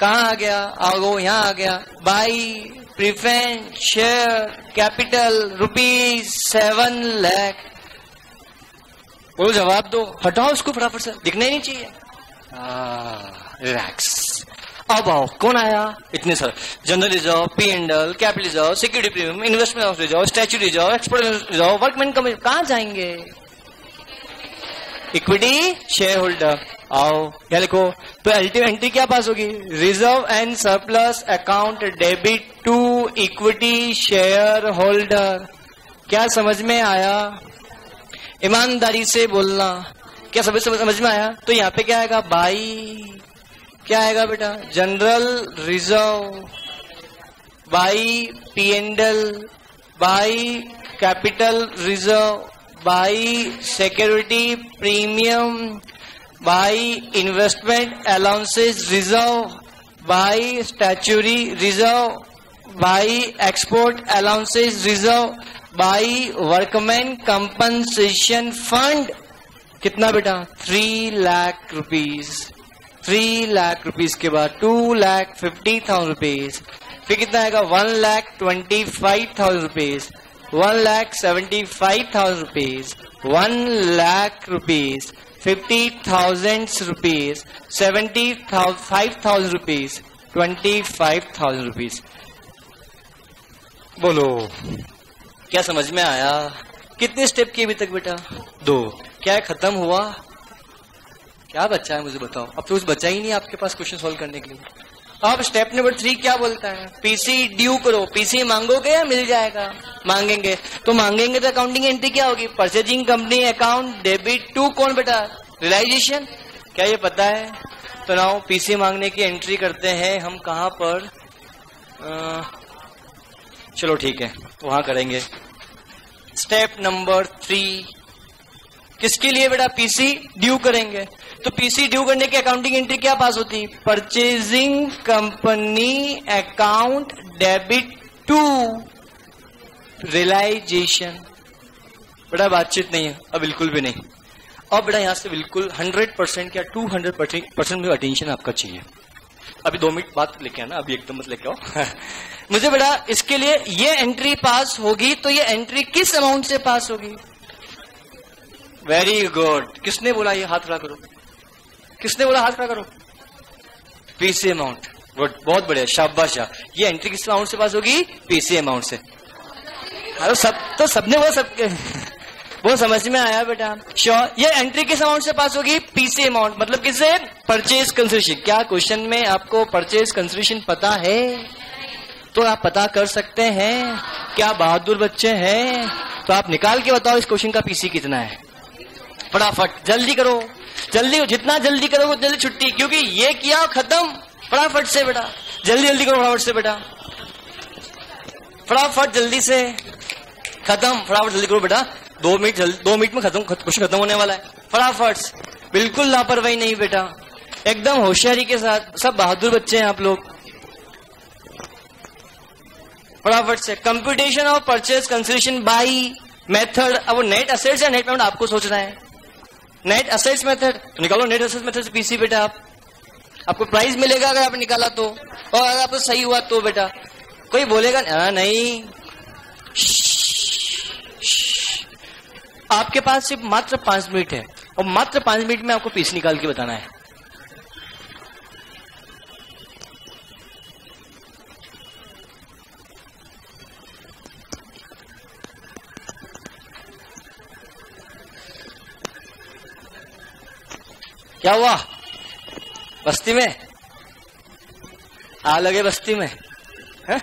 कहाँ आ गया, आओ यहाँ आ गया, by preference share capital ₹7 lakh. बोलो जवाब दो, हटाओ इसको फटाफट से, दिखना ही नहीं चाहिए, रिलैक्स। अब आओ कौन आया, इतने सारे, general reserve, P and L, capital reserve, security premium, investment house reserve, statue reserve, export reserve, workman commission, कहाँ जाएंगे, इक्विटी शेयर होल्डर। आओ क्या लिखो, तो अल्टीमेट एंट्री क्या पास होगी, reserve and surplus account debit to equity share holder. क्या समझ में आया, ईमानदारी से बोलना, क्या सभी समझ में आया। तो यहाँ पे क्या आएगा, बाई क्या आएगा बेटा, general reserve, by P and L, by capital reserve, by security premium, by investment allowances reserve, by statutory reserve, by export allowances reserve, by workman compensation fund. कितना बेटा, 3 लाख रुपीज, 3 लाख रुपीज के बाद 2,50,000 रुपीज, फिर कितना आएगा 1,25,000 rupees, 1,75,000 rupees, 1 lakh rupees, 50,000 rupees, 75,000 rupees, 25,000 rupees. बोलो क्या समझ में आया, कितने स्टेप किए अभी तक बेटा, 2। क्या खत्म हुआ, क्या बच्चा है मुझे बताओ, अब तो कुछ बचा ही नहीं आपके पास क्वेश्चन सॉल्व करने के लिए। अब स्टेप नंबर 3 क्या बोलता है, पीसी ड्यू करो, पीसी मांगोगे या मिल जाएगा, मांगेंगे, तो मांगेंगे तो अकाउंटिंग एंट्री क्या होगी, purchasing company account debit to कौन बेटा, रियलाइजेशन। क्या ये पता है, तो नाउ पीसी मांगने की एंट्री करते हैं हम कहां पर, चलो ठीक है, वहां करेंगे। स्टेप नंबर 3 किसके लिए बेटा? पीसी ड्यू करेंगे। तो पीसी ड्यू करने की अकाउंटिंग एंट्री क्या पास होती है? Purchasing company account debit to realisation. बेटा बातचीत नहीं है अब, बिल्कुल भी नहीं। अब बेटा यहां से बिल्कुल 100% या 200% में अटेंशन आपका चाहिए। अभी 2 मिनट बात लेके आना, अभी एकदम मत लेके आओ। मुझे बेटा इसके लिए ये एंट्री पास होगी, तो ये एंट्री किस अमाउंट से पास होगी? Very good. किसने बोला ये? हाथ खड़ा करो। किसने बोला हाथ खड़ा करो? PC amount. गुड, बहुत बढ़िया, शाबाश। ये एंट्री किस अमाउंट से पास होगी? पीसी अमाउंट से। अरे सबने वो सबके वो समझ में आया बेटा? श्योर। ये एंट्री किस अमाउंट से पास होगी? PC amount. मतलब किससे? Purchase consideration. क्या क्वेश्चन में आपको परचेज कंसिडरेशन पता है? तो आप पता कर सकते हैं। क्या बहादुर बच्चे हैं? तो आप निकाल के बताओ इस क्वेश्चन का पीसी कितना है। फटाफट जल्दी करो, जल्दी, जितना जल्दी करोगे उतनी जल्दी छुट्टी, क्योंकि ये किया खत्म। फटाफट से बेटा, जल्दी जल्दी करो, फटाफट से बेटा, फटाफट जल्दी से खत्म, फटाफट जल्दी करो बेटा। 2 मिनट में खत्म, कुछ खत्म होने वाला है। फटाफट, बिल्कुल लापरवाही नहीं बेटा, एकदम होशियारी के साथ। सब बहादुर बच्चे हैं आप लोग। फटाफट से computation of purchase consideration by method. अब वो नेट असेट्स या नेट पेमेंट आपको सोचना है। नेट असेट्स मेथड तो निकालो। नेट असेट्स मेथड से पीसी बेटा आपको प्राइस मिलेगा अगर आपने निकाला तो, और अगर आपको सही हुआ तो बेटा कोई बोलेगा नहीं। आपके पास सिर्फ मात्र 5 मिनट है, और मात्र 5 मिनट में आपको पीसी निकाल के बताना है। क्या हुआ? बस्ती में आ लगे, बस्ती में है?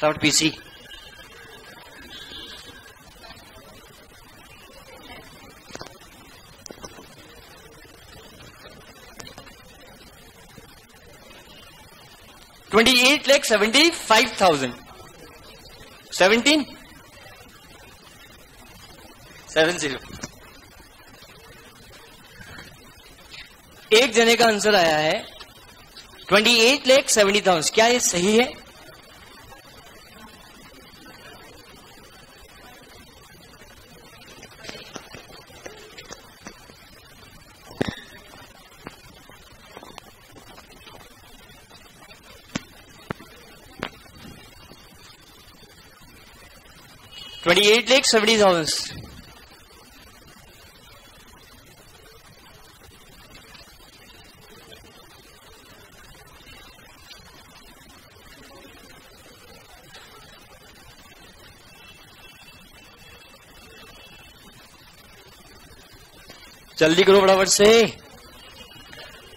पीसी $28,75,000 1770। एक जने का आंसर आया है 28,70,000। क्या ये सही है? $28,70,000। जल्दी करो फटाफट से,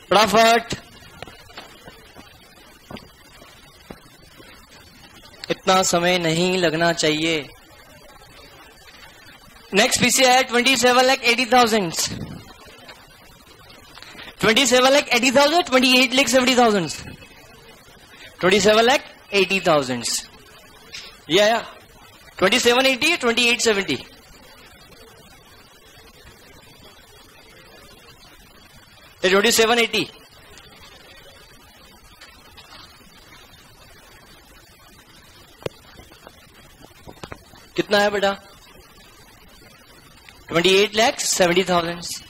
फटाफट। इतना समय नहीं लगना चाहिए। नेक्स्ट पीसी है 27,80,000। 27,80,000, 28,70,000। 27,80,000 ये आया। 2780, 2870। ये 2780। कितना है बेटा? 28,70,000।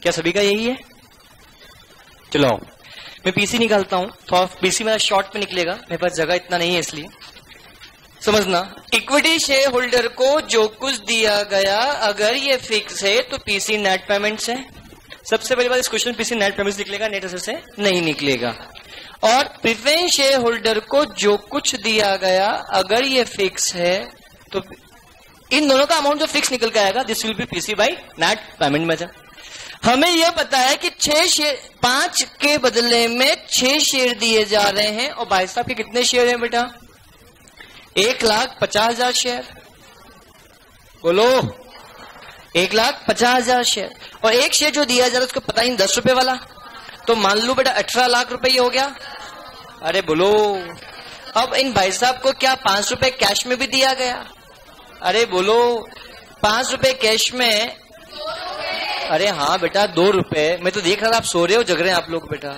क्या सभी का यही है? चलो मैं पीसी निकालता हूं, तो पीसी मेरा शॉर्ट पे निकलेगा, मेरे पास जगह इतना नहीं है इसलिए समझना। इक्विटी शेयर होल्डर को जो कुछ दिया गया अगर ये फिक्स है तो पीसी नेट पेमेंट्स है। सबसे पहली बात, इस क्वेश्चन पीसी नेट पेमेंट्स निकलेगा, नेट असेट्स से नहीं निकलेगा। और प्रेफरेंस शेयर होल्डर को जो कुछ दिया गया अगर ये फिक्स है तो इन दोनों का अमाउंट जो फिक्स निकल के आएगा, this will be PC by net payment method. हमें यह पता है कि 5 के बदले में 6 शेयर दिए जा रहे हैं। और भाई साहब के कितने शेयर हैं बेटा? 1,50,000 शेयर। बोलो, 1,50,000 शेयर। और एक शेयर जो दिया जा रहा है उसको पता ही नहीं, 10 रुपए वाला। तो मान लो बेटा 18 लाख रुपए ये हो गया। अरे बोलो। अब इन भाई साहब को क्या 5 रुपए कैश में भी दिया गया? अरे बोलो। 5 रुपए कैश में? अरे हाँ बेटा 2 रुपए। मैं तो देख रहा था आप सो रहे हो, जग रहे हैं आप लोग बेटा।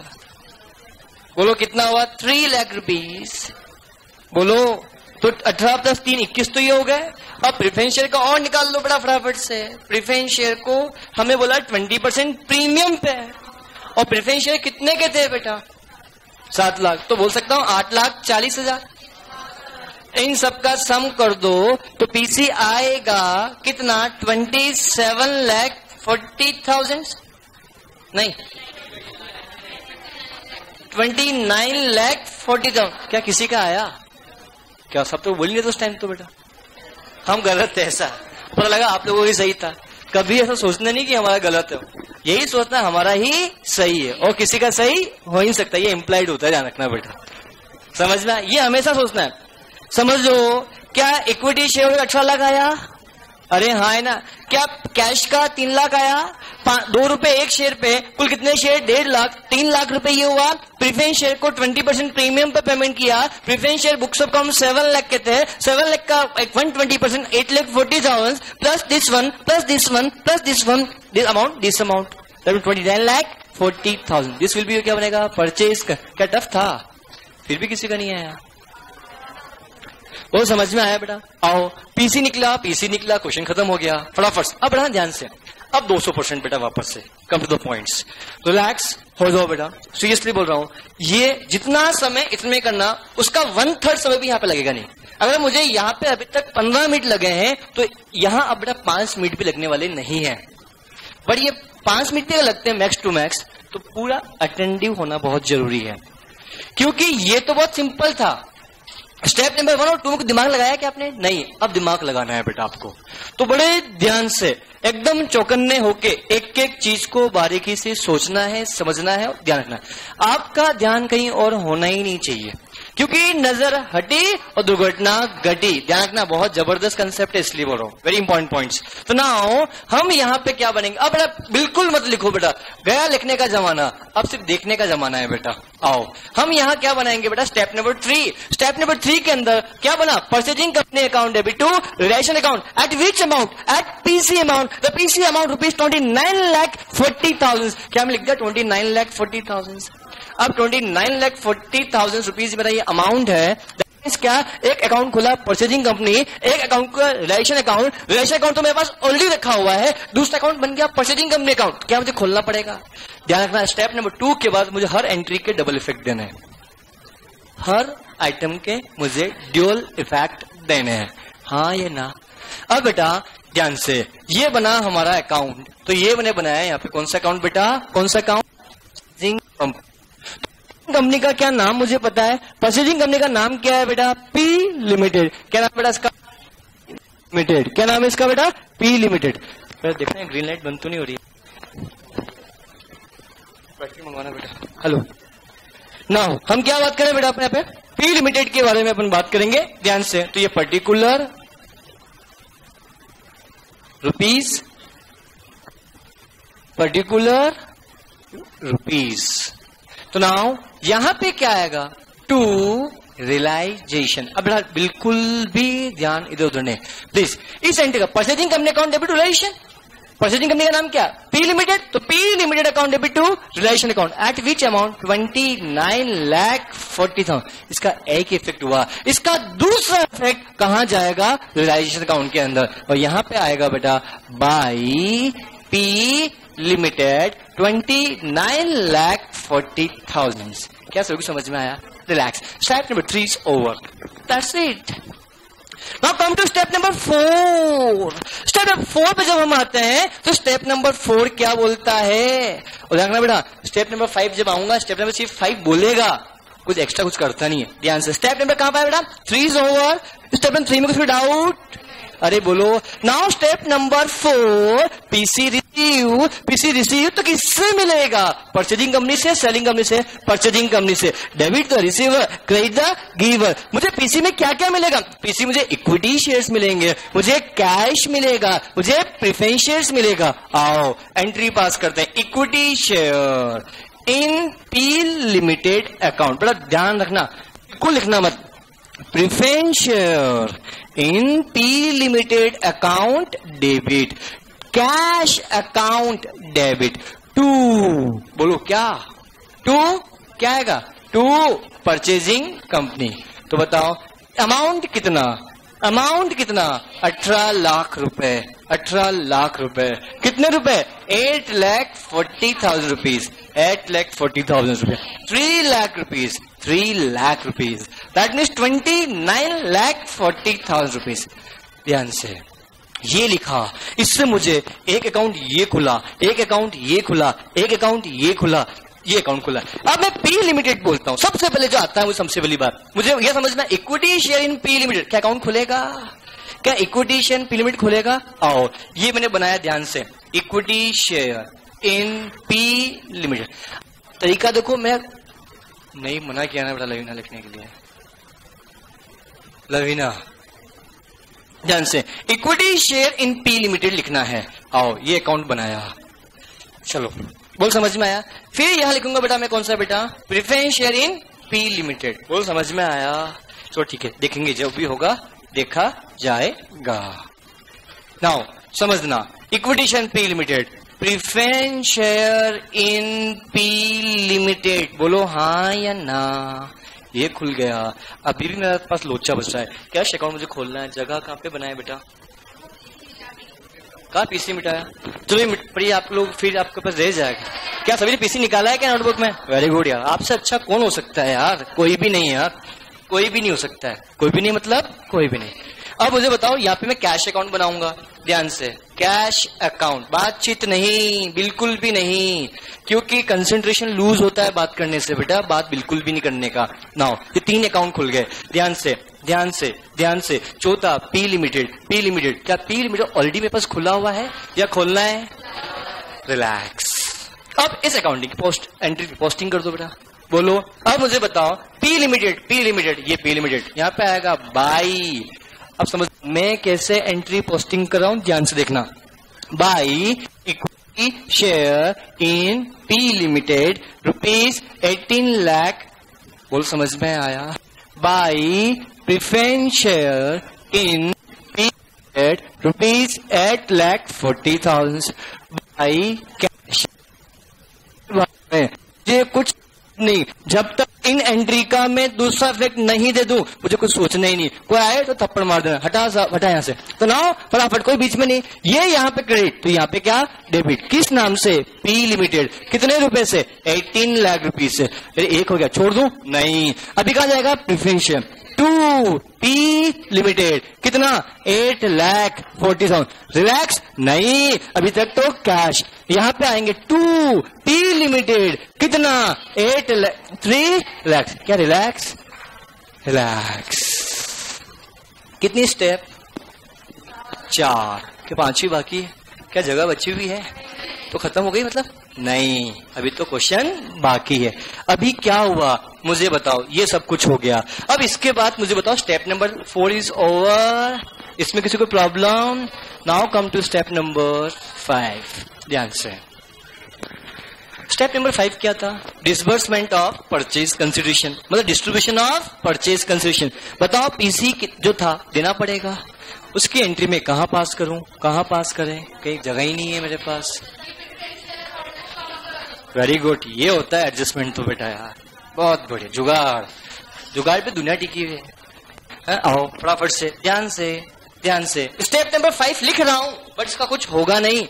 बोलो कितना हुआ? 3 लाख रुपीस। बोलो तो 18 + 3 21 तो ये हो गए। अब प्रेफरेंस शेयर का और निकाल लो बड़ा फटाफट से। प्रेफरेंस शेयर को हमें बोला 20% प्रीमियम पे, और प्रेफरेंस शेयर कितने के थे बेटा? 7 लाख। तो बोल सकता हूं 8,40,000। इन सबका सम कर दो तो पीसी आएगा कितना? 27,40,000 नहीं 29,40,000। क्या किसी का आया क्या? सब तो बोलिए तो उस टाइम तो बेटा हम गलत थे, ऐसा पता लगा आप लोगों की सही था। कभी ऐसा सोचना नहीं कि हमारा गलत है, यही सोचना हमारा ही सही है, और किसी का सही हो ही नहीं सकता। ये इम्प्लाइड होता है, ध्यान रखना बेटा, समझ में? ये हमेशा सोचना है। समझ लो क्या इक्विटी शेयर 18 लाख आया? अरे हाँ है ना। क्या कैश का 3 लाख आया? 2 रुपए एक शेयर पे, कुल कितने शेयर? 1.5 लाख, 3 लाख रुपए ये हुआ। प्रेफरेंस शेयर को 20% प्रीमियम पे पेमेंट किया। Preference share books of account 7 lakh के थे। 7 लाख का 120% 8,40,000 plus this one plus this one plus this one, this amount 29,40,000। This will be क्या बनेगा? परचेज का। क्या टफ था? फिर भी किसी का नहीं आया। वो समझ में आया बेटा? आओ पीसी निकला, पीसी निकला, क्वेश्चन खत्म हो गया फटाफट। अब बढ़ा ध्यान से, अब 200% बेटा वापस से come to the points. Relax हो जाओ बेटा, सीरियसली बोल रहा हूं। ये जितना समय इसमें करना, उसका 1/3 समय भी यहां पे लगेगा नहीं। अगर मुझे यहां पे अभी तक 15 मिनट लगे हैं तो यहां अब बेटा 5 मिनट भी लगने वाले नहीं है। बट ये 5 मिनट भी लगते हैं मैक्स टू मैक्स, तो पूरा अटेंटिव होना बहुत जरूरी है, क्योंकि ये तो बहुत सिंपल था। स्टेप नंबर 1 और 2 में दिमाग लगाया क्या आपने? नहीं। अब दिमाग लगाना है बेटा आपको, तो बड़े ध्यान से एकदम चौकन्ने होके एक एक चीज को बारीकी से सोचना है, समझना है और ध्यान रखना है। आपका ध्यान कहीं और होना ही नहीं चाहिए, क्योंकि नजर हटी और दुर्घटना घटी। ध्यान रखना, बहुत जबरदस्त कंसेप्ट है, इसलिए बोल रहा हूं। Very important points. तो नाउ हम यहाँ पे क्या बनेंगे? अब बेटा बिल्कुल मत लिखो बेटा, गया लिखने का जमाना, अब सिर्फ देखने का जमाना है बेटा। आओ हम यहाँ क्या बनाएंगे बेटा? Step number 3। स्टेप नंबर 3 के अंदर क्या बना? Purchasing company account debit to relation account at which amount? At PC amount. The PC amount rupees 29,40,000। क्या हम लिख दिया? 29,40,000। अब 29,40,000 रुपीज मेरा ये अमाउंट है। क्या? एक अकाउंट खुला परचेजिंग कंपनी, एक अकाउंट का रिलेशन अकाउंट। रिलेशन अकाउंट तो मेरे पास ऑलरेडी रखा हुआ है, दूसरा अकाउंट बन गया परचेजिंग कंपनी अकाउंट। क्या मुझे खोलना पड़ेगा? ध्यान रखना, स्टेप नंबर 2 के बाद मुझे हर एंट्री के डबल इफेक्ट देने हैं, हर आइटम के मुझे ड्यूअल इफेक्ट देने हैं, हाँ या ना? अब बेटा ध्यान से, ये बना हमारा अकाउंट, तो ये मैंने बनाया यहाँ पे कौन सा अकाउंट बेटा? कौन सा अकाउंट? कंपनी का क्या नाम मुझे पता है? परचेजिंग कंपनी का नाम क्या है बेटा? P limited. क्या नाम बेटा इसका? लिमिटेड। क्या नाम है इसका बेटा? P limited. देखते हैं ग्रीन लाइट बंद तो नहीं हो रही है, बैटरी मंगवाना बेटा। हेलो नाउ हम क्या बात करें बेटा अपने पे? पी लिमिटेड के बारे में अपन बात करेंगे, ध्यान से। तो ये पर्टिकुलर रुपीज, पर्टिकुलर रुपीज। तो नाउ यहां पे क्या आएगा? To realisation. अब बेटा बिल्कुल भी ध्यान इधर उधर नहीं प्लीज। इस एंट्री का purchasing company account debit to realisation, purchasing company का नाम क्या? P limited. तो P limited account debit to relation account at which amount? 29,40,000। इसका एक इफेक्ट हुआ। इसका दूसरा इफेक्ट कहां जाएगा? रियलाइजेशन अकाउंट के अंदर, और यहां पे आएगा बेटा बाई पी लिमिटेड 29,40,000। क्या सभी समझ में आया? Relax. Step number 3 is over, that's it. Now come to step number 4। Step number 4 पे जब हम आते हैं तो स्टेप नंबर 4 क्या बोलता है? और देखना बेटा, स्टेप नंबर 5 जब आऊंगा, स्टेप नंबर सिर्फ 5 बोलेगा, कुछ एक्स्ट्रा कुछ करता नहीं है, ध्यान से। स्टेप नंबर कहां पर बेटा? 3 इज ओवर। स्टेप नंबर 3 में कुछ डाउट? अरे बोलो। Now step number 4, PC receive. PC receive तो किससे मिलेगा? परचेजिंग कंपनी से, सेलिंग कंपनी से? परचेजिंग कंपनी से। Debit the receiver, credit the giver. मुझे पीसी में क्या क्या मिलेगा? पीसी मुझे इक्विटी शेयर्स मिलेंगे, मुझे कैश मिलेगा, मुझे प्रेफरेंस शेयर्स मिलेगा। आओ एंट्री पास करते हैं। Equity share, in P limited account. बड़ा ध्यान रखना, बिल्कुल लिखना मत। Preference share in P limited account debit, cash account debit to, बोलो क्या, टू क्या आएगा, टू परचेजिंग कंपनी। तो बताओ अमाउंट कितना, अमाउंट कितना, 18 लाख रुपए, 18 लाख रुपए। कितने रुपए, 8,40,000 रुपीज, 8,40,000 रुपए। 3 lakh rupees, 3 lakh rupees, that means 29,40,000 rupees. ध्यान से ये लिखा, इससे मुझे एक अकाउंट ये खुला, एक अकाउंट ये खुला, एक अकाउंट ये खुला, ये अकाउंट खुला। अब मैं पी लिमिटेड बोलता हूं, सबसे पहले जो आता है वो सबसे पहली बात मुझे यह समझना, equity share in P limited, क्या अकाउंट खुलेगा, क्या equity share in P limited खुलेगा। आओ ये मैंने बनाया ध्यान से, equity share in P limited. तरीका देखो, मैं नहीं मना किया ना बेटा लवीना लिखने के लिए, लवीना ध्यान से, equity share in P limited लिखना है। आओ ये अकाउंट बनाया, चलो बोल समझ में आया। फिर यहां लिखूंगा बेटा मैं कौन सा बेटा, preference share in P limited, बोल समझ में आया। चलो ठीक है, देखेंगे जब भी होगा देखा जाएगा। नाउ समझना, equity share in P limited, preference share in P limited, बोलो हाँ या ना। ये खुल गया। अभी भी मेरे पास लोचा बच रहा है, कैश अकाउंट मुझे खोलना है, जगह कहाँ पे बनाए बेटा, कहाँ पीसी मिटाया, चलो पढ़िए आप लोग, फिर आपके पास रह जाएगा। क्या सभी ने पीसी निकाला है क्या नोटबुक में, वेरी गुड यार, आपसे अच्छा कौन हो सकता है यार, कोई भी नहीं यार, कोई भी नहीं हो सकता है, कोई भी नहीं मतलब कोई भी नहीं। अब मुझे बताओ, यहाँ पे मैं कैश अकाउंट बनाऊंगा, ध्यान से, कैश अकाउंट, बातचीत नहीं, बिल्कुल भी नहीं, क्योंकि कंसंट्रेशन लूज होता है बात करने से बेटा, बात बिल्कुल भी नहीं करने का। नाउ ये 3 अकाउंट खुल गए, ध्यान से ध्यान से ध्यान से। चौथा पी लिमिटेड, पी लिमिटेड, क्या पी लिमिटेड ऑलरेडी मेरे पास खुला हुआ है या खोलना है, रिलैक्स। अब इस अकाउंटिंग की पोस्ट एंट्री पोस्टिंग कर दो बेटा, बोलो। अब मुझे बताओ पी लिमिटेड, पी लिमिटेड, ये पी लिमिटेड यहाँ पे आएगा बाई। अब समझ मैं कैसे एंट्री पोस्टिंग कर रहा हूं, ध्यान से देखना। By equity share in P limited rupees 18 lakh, बोल समझ में आया। By preference share in P limited rupees 8,40,000। By cash, ये कुछ नहीं, जब तक इन एंट्री का मैं दूसरा इफेक्ट नहीं दे दूं मुझे कुछ सोचना ही नहीं। कोई आए तो थप्पड़ मार देना, हटा यहाँ से, तो ना फटाफट, कोई बीच में नहीं। ये यहाँ पे क्रेडिट, तो यहाँ पे क्या डेबिट, किस नाम से, पी लिमिटेड, कितने रुपए से, 18 लाख रुपीज से। एक हो गया, छोड़ दूं नहीं। अभी कहा जाएगा preference share to P limited, कितना, 8,40,000। रिलैक्स नहीं, अभी तक तो कैश। यहां पे आएंगे टू पी लिमिटेड, कितना, 3 लाख। क्या रिलैक्स, रिलैक्स। कितनी स्टेप, 4 के 5 बाकी है। क्या जगह बची हुई है तो खत्म हो गई मतलब, नहीं, अभी तो क्वेश्चन बाकी है। अभी क्या हुआ मुझे बताओ, ये सब कुछ हो गया। अब इसके बाद मुझे बताओ स्टेप नंबर 4 इज ओवर, इसमें किसी को problem. Now come to step number 5, ध्यान से। स्टेप नंबर 5 क्या था, डिसबर्समेंट ऑफ परचेज कंसिडरेशन, मतलब डिस्ट्रीब्यूशन ऑफ परचेज कंसिडरेशन। बताओ पीसी जो था देना पड़ेगा, उसकी एंट्री में कहां पास करूं, कहां पास करें, कहीं जगह ही नहीं है मेरे पास। वेरी गुड, ये होता है एडजस्टमेंट तो बेटा यार, बहुत बढ़िया। जुगाड़, जुगाड़ पे दुनिया टिकी हुई है। आओ फटाफट से, ध्यान से ध्यान से। स्टेप नंबर 5 लिख रहा हूं बट इसका कुछ होगा नहीं।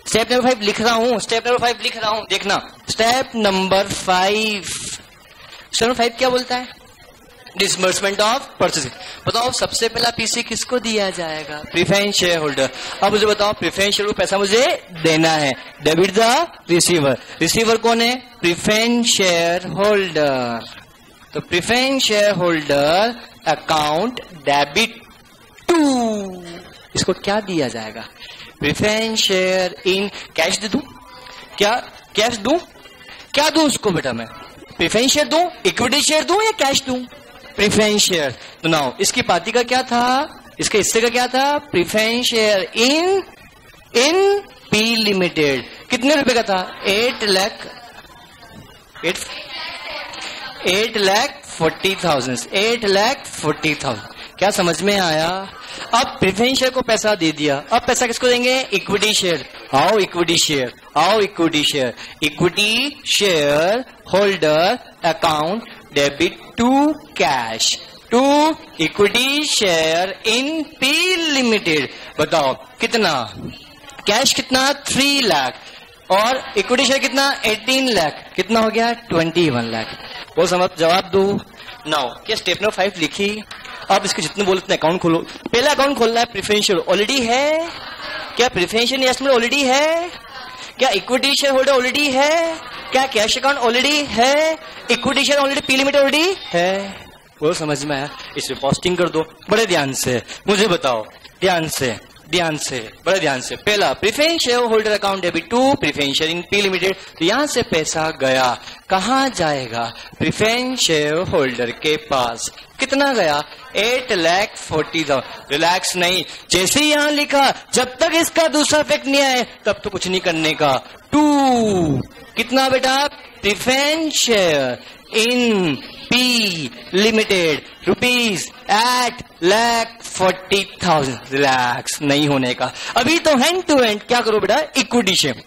स्टेप नंबर 5 लिख रहा हूं, स्टेप नंबर 5 लिख रहा हूं, देखना। स्टेप नंबर 5, स्टेप नंबर 5 क्या बोलता है, डिसबर्समेंट ऑफ परचेज। बताओ सबसे पहला पीसी किसको दिया जाएगा, प्रेफरेंस शेयर होल्डर। अब मुझे बताओ प्रेफरेंस शेयर को पैसा मुझे देना है, डेबिट द रिसीवर। रिसीवर कौन है, प्रेफरेंस शेयर होल्डर। तो preference share holder account debit to, इसको क्या दिया जाएगा, प्रेफरेंस शेयर इन कैश दे दूं, क्या कैश दूं, क्या दूं उसको बेटा, मैं प्रेफरेंस शेयर दूं, इक्विटी शेयर दूं या कैश दूं, प्रेफरेंस शेयर। तो नाउ इसकी पार्टी का क्या था, इसके हिस्से का क्या था, preference share in P limited. कितने रुपए का था, 8 लाख 8,40,000, 8,40,000। क्या समझ में आया? अब प्रेफरेंस शेयर को पैसा दे दिया, अब पैसा किसको देंगे? Equity share. आओ इक्विटी शेयर, आओ equity share. Equity share holder account debit to cash to equity share in P limited. बताओ कितना? कैश कितना? 3 लाख और इक्विटी शेयर कितना? 18 लाख। कितना हो गया? 21 लाख। वो समझ जवाब दो। नाउ क्या स्टेप नंबर 5 लिखी? अब इसके जितने बोले उतने अकाउंट खोलो। पहला अकाउंट खोलना है प्रेफरेंशियल, ऑलरेडी है क्या? प्रेफरेंशियल इन्वेस्टमेंट ऑलरेडी है क्या? इक्विटी शेयर होल्डर ऑलरेडी है क्या? कैश अकाउंट ऑलरेडी है? Equity share already P limited already है। वो समझ में आया? इसे पोस्टिंग कर दो बड़े ध्यान से। मुझे बताओ ध्यान से, ध्यान से, बड़े ध्यान से। पहला preference share holder account debit to preference share in P limited. तो यहां से पैसा गया, कहां जाएगा? प्रेफरेंस शेयर होल्डर के पास। कितना गया? 8,40,000। रिलैक्स नहीं, जैसे ही यहां लिखा जब तक इसका दूसरा इफेक्ट नहीं आए तब तो कुछ नहीं करने का। 2 कितना बेटा? Preference share in P limited rupees 8,40,000। Relax नहीं होने का। अभी तो हैंड टू हैंड क्या करो बेटा? Equity share.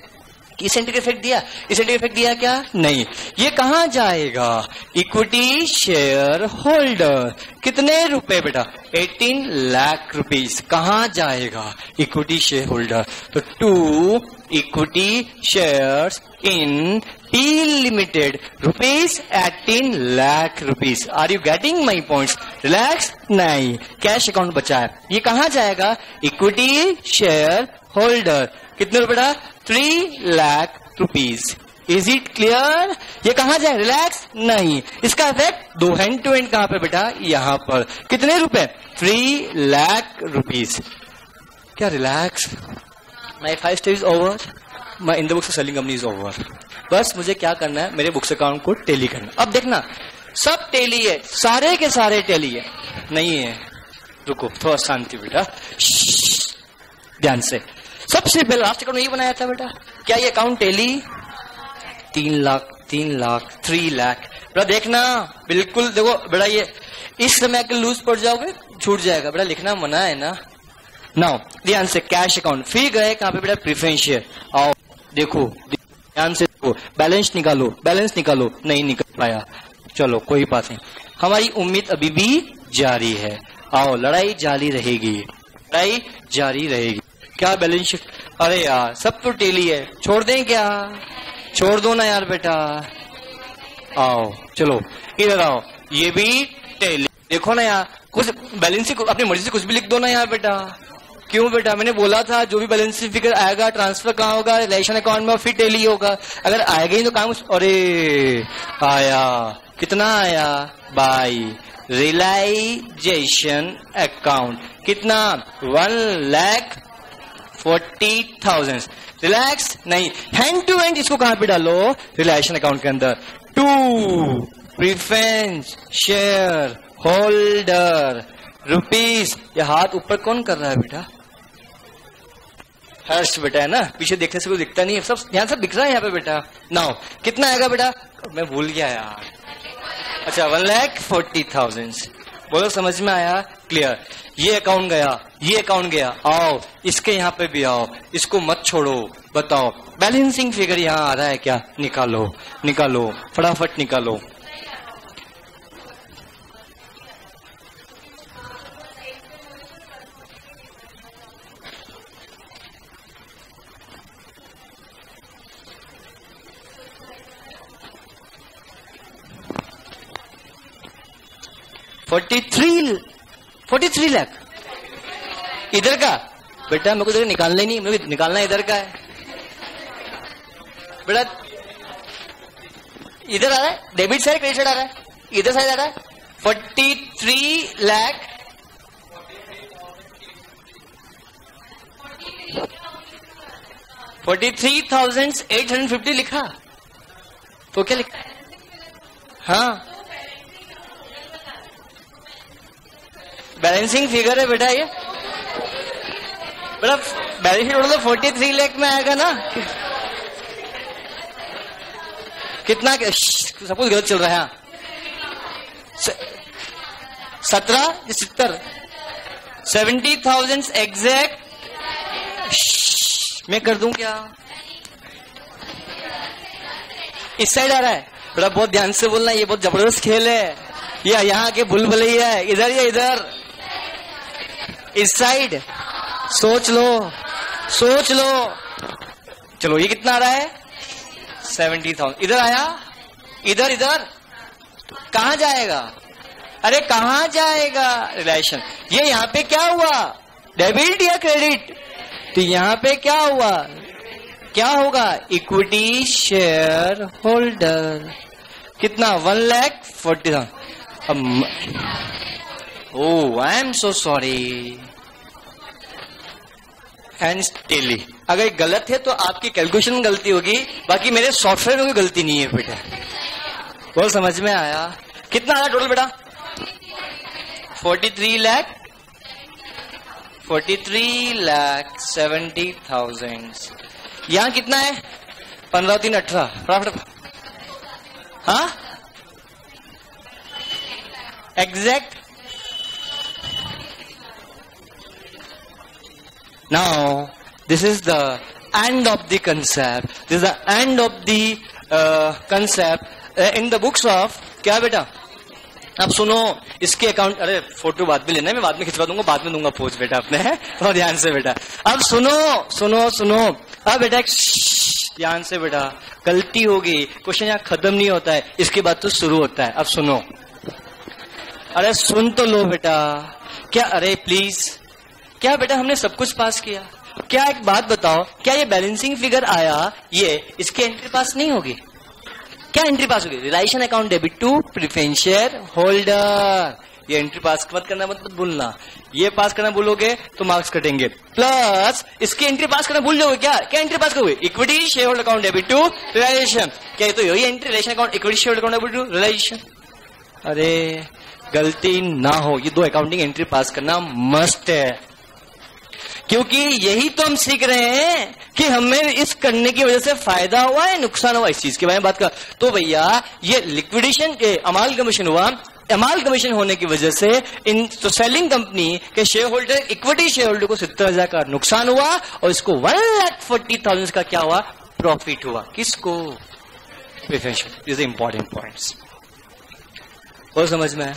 इस एंट्री इफेक्ट दिया, इस एंट्री इफेक्ट दिया क्या? नहीं। ये कहां जाएगा? Equity share holder. कितने रुपए बेटा? 18 लाख रुपीस। कहां जाएगा? Equity share holder. तो 2 equity shares in P limited rupees 18 lakh rupees. Are you getting my points? Relax नहीं, कैश अकाउंट बचा है। ये कहां जाएगा? Equity share holder. कितने रुपए बेटा? 3 lakh rupees. Is it clear? ये कहां जाए? रिलैक्स नहीं, इसका इफेक्ट दो हैंड टू हैंड कहां पे बेटा? यहां पर। कितने रुपए? 3 लाख रुपीज। क्या relax? My 5 stage over, my in the books selling company is over. बस मुझे क्या करना है? मेरे बुक्स अकाउंट को टेली करना। अब देखना सब टेली है, सारे के सारे टेली है। नहीं है, रुको थोड़ा शांति बेटा, ध्यान से। सबसे पहले लास्ट अकाउंट यही बनाया था बेटा। क्या ये अकाउंट टेली? 3 लाख, 3 लाख, 3 लाख। बेटा देखना बिल्कुल, देखो बेटा ये इस समय के लूज पड़ जाओगे, छूट जाएगा बेटा। लिखना मना है ना। नाउ ध्यान से, कैश अकाउंट। फिर गए कहां पे बेटा? Preference share. आओ देखो ध्यान से, देखो बैलेंस निकालो, बैलेंस निकालो। नहीं निकल पाया, चलो कोई बात नहीं। हमारी उम्मीद अभी भी जारी है। आओ लड़ाई जारी रहेगी, लड़ाई जारी रहेगी। क्या बैलेंस शीट? अरे यार सब तो टेली है, छोड़ दें क्या? छोड़ दो ना यार बेटा। आओ चलो इधर आओ, ये भी टेली। देखो ना यार, कुछ बैलेंस अपनी मर्जी से कुछ भी लिख दो ना यार बेटा। क्यों बेटा? मैंने बोला था जो भी बैलेंस फिगर आएगा ट्रांसफर कहाँ होगा? रिलेशन अकाउंट में, फिर टेली होगा। अगर आएगा ही तो काम। अरे आया, कितना आया? By realization account. कितना? 1,40,000। रिलैक्स नहीं, हैंड टू हैंड इसको कहां पे डालो? रिलेशन अकाउंट के अंदर। 2 प्रेफरेंस शेयर होल्डर रुपीज। ये हाथ ऊपर कौन कर रहा है बेटा? हर्ष बेटा है ना, पीछे देखने से कोई दिखता नहीं है, सब ध्यान सब दिख रहा है यहाँ पे बेटा। नाउ कितना आएगा बेटा? मैं भूल गया यार। अच्छा 1,40,000। बोलो समझ में आया? क्लियर। ये अकाउंट गया, ये अकाउंट गया। आओ इसके यहाँ पे भी आओ, इसको मत छोड़ो। बताओ बैलेंसिंग फिगर यहाँ आ रहा है क्या? निकालो, निकालो फटाफट निकालो। $43 लाख इधर का बेटा। मेरे को इधर निकालना ही नहीं, मेरे को निकालना इधर का है बेटा। इधर आ रहा है डेबिट साइड, क्रेडिट साइड आ रहा है, इधर साइड आ रहा है। 43 लाख 43,850 लिखा तो क्या लिखा? हाँ बैलेंसिंग फिगर है बेटा ये। बेटा बैलेंस शीट तो 43 लाख में आएगा ना। कितना? सब कुछ गलत चल रहा है। 17 70 70,000 एग्जैक्ट। मैं कर दूं क्या? इस साइड आ रहा है बड़ा, बहुत ध्यान से बोलना, ये बहुत जबरदस्त खेल है। या यहाँ के भूलभुलैया है, इधर या इधर, इस साइड। सोच लो सोच लो। चलो ये कितना आ रहा है? 70,000। इधर आया, इधर इधर कहां जाएगा? अरे कहां जाएगा? रिलेशन। ये यहाँ पे क्या हुआ? डेबिट या क्रेडिट? तो यहाँ पे क्या हुआ? क्या होगा? Equity share holder. कितना? 1,40,000। Oh I am so sorry. And still अगर गलत है तो आपकी कैलकुलेशन गलती होगी, बाकी मेरे सॉफ्टवेयर में कोई गलती नहीं है बेटा। वो समझ में आया? कितना आया टोटल बेटा? 43,70,000। यहां कितना है? 15 3 18। फटाफट। हाँ exact. Now, this is the end of the concept. This is the end of the concept in the books of क्या बेटा? अब सुनो इसके अकाउंट। अरे फोटो बाद में लेना है, मैं बाद में खिंचवा दूंगा, बाद में दूंगा पोज बेटा अपने। और ध्यान से बेटा अब सुनो सुनो सुनो। अब बेटा ध्यान से बेटा, गलती होगी, क्वेश्चन यहाँ खत्म नहीं होता है, इसके बाद तो शुरू होता है। अब सुनो, अरे सुन तो लो बेटा। क्या? अरे प्लीज, क्या बेटा हमने सब कुछ पास किया? क्या एक बात बताओ, क्या ये बैलेंसिंग फिगर आया, ये इसकी एंट्री पास नहीं होगी? क्या एंट्री पास होगी? Realisation account debit to preference share holder. ये एंट्री पास मत करना, मत भूलना। ये पास करना भूलोगे तो मार्क्स कटेंगे। प्लस इसकी एंट्री पास करना भूल जाओगे। क्या क्या एंट्री पास करोगे? Equity share holder account debit to realisation. क्या तो यही entry? Relation account equity share holder account debit to realisation. अरे गलती ना हो, ये दो अकाउंटिंग एंट्री पास करना मस्ट है, क्योंकि यही तो हम सीख रहे हैं कि हमें इस करने की वजह से फायदा हुआ है नुकसान हुआ, इस चीज के बारे में बात कर। तो भैया ये लिक्विडेशन के अमालगमेशन हुआ, अमालगमेशन होने की वजह से इन तो सेलिंग कंपनी के share holder, equity share holder को 70,000 का नुकसान हुआ और इसको 1,40,000 का क्या हुआ? प्रॉफिट हुआ। किसको? This important points. और समझ में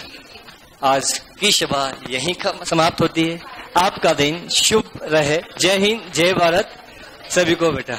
आज की सभा यहीं समाप्त होती है। आपका दिन शुभ रहे। जय हिंद, जय भारत सभी को बेटा।